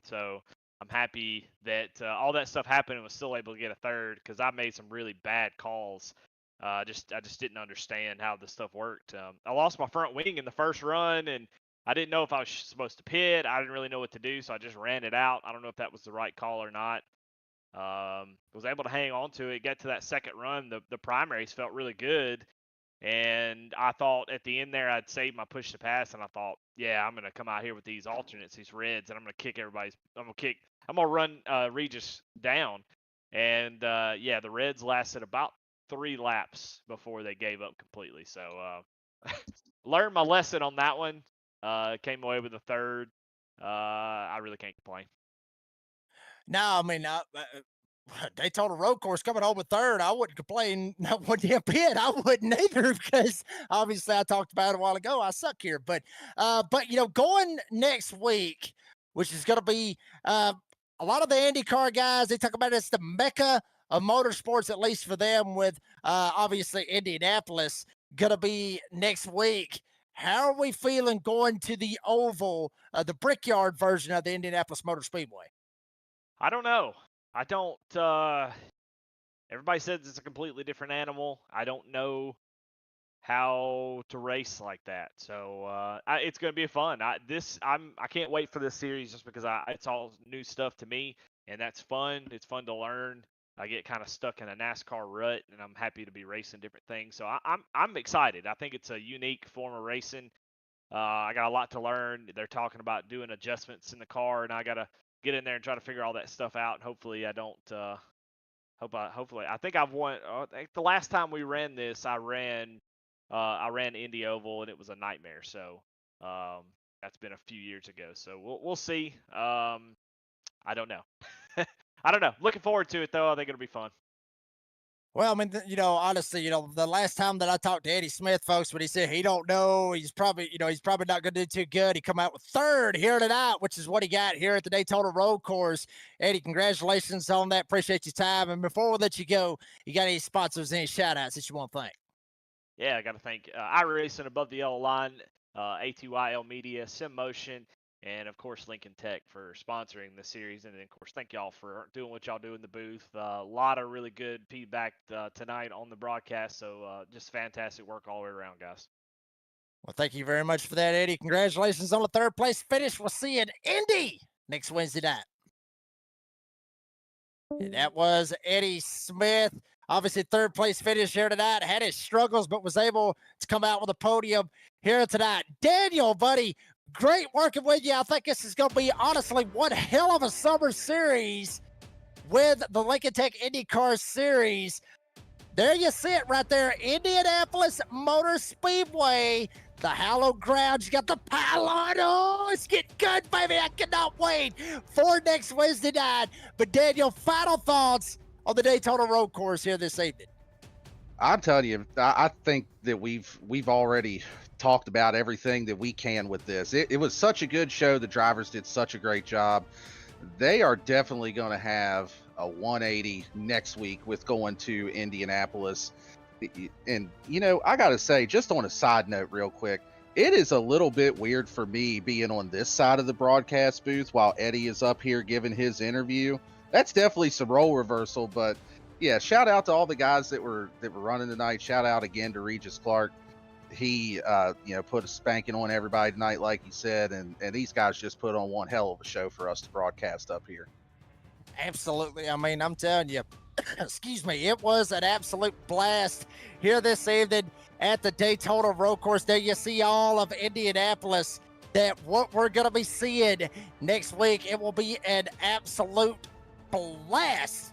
So I'm happy that all that stuff happened and was still able to get a third because I made some really bad calls. I just didn't understand how this stuff worked. I lost my front wing in the first run, and I didn't know if I was supposed to pit. I didn't really know what to do, so I just ran it out. I don't know if that was the right call or not. Was able to hang on to it. Get to that second run. The primaries felt really good. And I thought at the end there, I'd save my push to pass, and I thought, yeah, I'm gonna come out here with these alternates, these reds, and I'm gonna run Regis down. And yeah, the reds lasted about 3 laps before they gave up completely. So learned my lesson on that one. Came away with a third. I really can't complain. No, I mean, Daytona road course coming home with third. I wouldn't complain. Wouldn't you pit? I wouldn't either because obviously I talked about it a while ago. I suck here, but going next week, which is going to be a lot of the IndyCar guys. They talk about it's the mecca of motorsports, at least for them. With obviously Indianapolis going to be next week. How are we feeling going to the oval, the Brickyard version of the Indianapolis Motor Speedway? I don't know. I don't. Everybody says it's a completely different animal. I don't know how to race like that. So it's going to be fun. I can't wait for this series just because it's all new stuff to me, and that's fun. It's fun to learn. I get kind of stuck in a NASCAR rut, and I'm happy to be racing different things. So I'm excited. I think it's a unique form of racing. I got a lot to learn. They're talking about doing adjustments in the car, and I got to get in there and try to figure all that stuff out. And hopefully I don't. Hopefully I think I've won. I think the last time we ran this, I ran Indy Oval, and it was a nightmare. So that's been a few years ago. So we'll see. I don't know. I don't know. Looking forward to it though. I think it'll be fun. Well, I mean, honestly, the last time that I talked to Eddie Smith, folks, when he said he don't know, he's probably not going to do too good. He come out with third here tonight, which is what he got here at the Daytona Road Course. Eddie, congratulations on that. Appreciate your time. And before we let you go, you got any sponsors, any shout outs that you want to thank? Yeah, I got to thank iRacing Above the Yellow Line. A2IL Media, SimMotion, and of course Lincoln Tech for sponsoring the series. And then of course thank y'all for doing what y'all do in the booth. A lot of really good feedback tonight on the broadcast, so just fantastic work all the way around, guys. Well, thank you very much for that, Eddie. Congratulations on the third place finish. We'll see you in Indy next Wednesday night. And that was Eddie Smith. Obviously, third place finish here tonight. Had his struggles, but was able to come out with a podium here tonight. Daniel, buddy, great working with you. I think this is going to be, honestly, one hell of a summer series with the Lincoln Tech IndyCar Series. There you see it right there. Indianapolis Motor Speedway, the hallowed ground. You got the pylon. Oh, it's getting good, baby. I cannot wait for next Wednesday night. But Daniel, final thoughts on the Daytona Road Course here this evening. I'm telling you, I think that we've already talked about everything that we can with this. It was such a good show. The drivers did such a great job. They are definitely going to have a 180 next week with going to Indianapolis. And, you know, I got to say, just on a side note real quick, it is a little bit weird for me being on this side of the broadcast booth while Eddie is up here giving his interview. That's definitely some role reversal, but yeah, shout out to all the guys that were running tonight. Shout out again to Regis Clark. He put a spanking on everybody tonight, like he said, and these guys just put on one hell of a show for us to broadcast up here. Absolutely. I mean, I'm telling you, excuse me, it was an absolute blast here this evening at the Daytona Road Course. There you see all of Indianapolis. That what we're going to be seeing next week, it will be an absolute blast.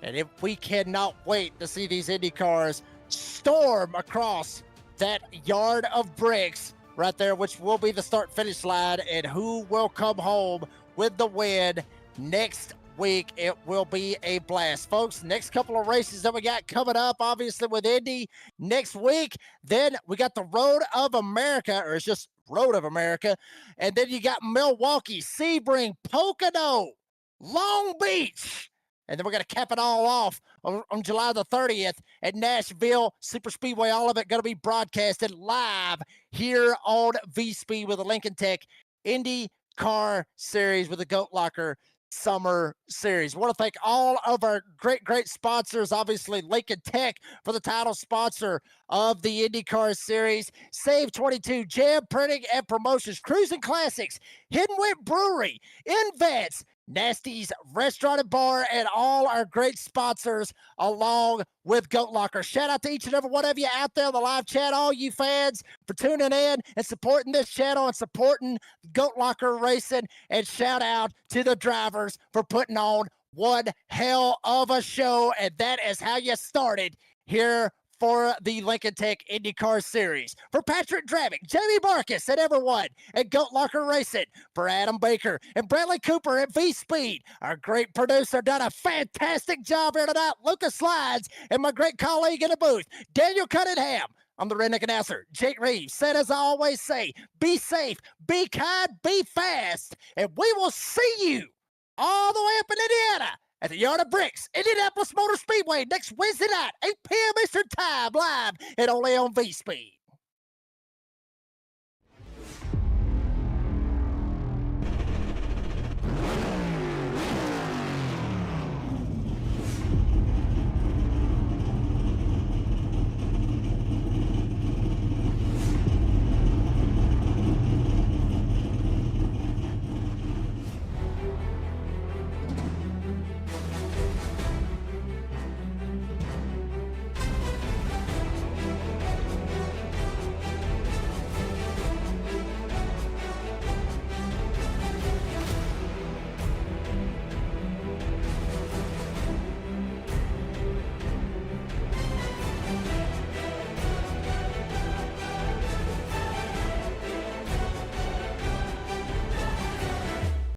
And if we cannot wait to see these Indy cars storm across that yard of bricks right there, which will be the start-finish line, and who will come home with the win next week. It will be a blast. Folks, next couple of races that we got coming up, obviously with Indy next week. Then we got the Road of America, or it's just Road of America. And then you got Milwaukee, Sebring, Pocono, Long Beach. And then we're going to cap it all off on July the 30th at Nashville Super Speedway. All of it going to be broadcasted live here on V-Speed with the Lincoln Tech Indy Car Series with the Goat Locker Summer Series. I want to thank all of our great sponsors. Obviously, Lincoln Tech for the title sponsor of the IndyCar Series. Save 22, Jam Printing and Promotions, Cruising Classics, Hidden Wit Brewery, Invets, Nasty's Restaurant and Bar, and all our great sponsors along with Goat Locker. Shout out to each and every one of you out there in the live chat, all you fans for tuning in and supporting this channel and supporting Goat Locker Racing. And shout out to the drivers for putting on one hell of a show. And that is how you started here for the Lincoln Tech IndyCar Series. For Patrick Dravick, Jamie Marcus, and everyone at Goat Locker Racing. For Adam Baker and Bradley Cooper at V-Speed. Our great producer done a fantastic job here tonight. Lucas Slides and my great colleague in the booth, Daniel Cunningham. I'm the redneck announcer, Jake Reeves. Said as I always say, be safe, be kind, be fast, and we will see you all the way up in Indiana at the Yard of Bricks, Indianapolis Motor Speedway next Wednesday night, 8 p.m. Eastern Time, live and only on V-Speed.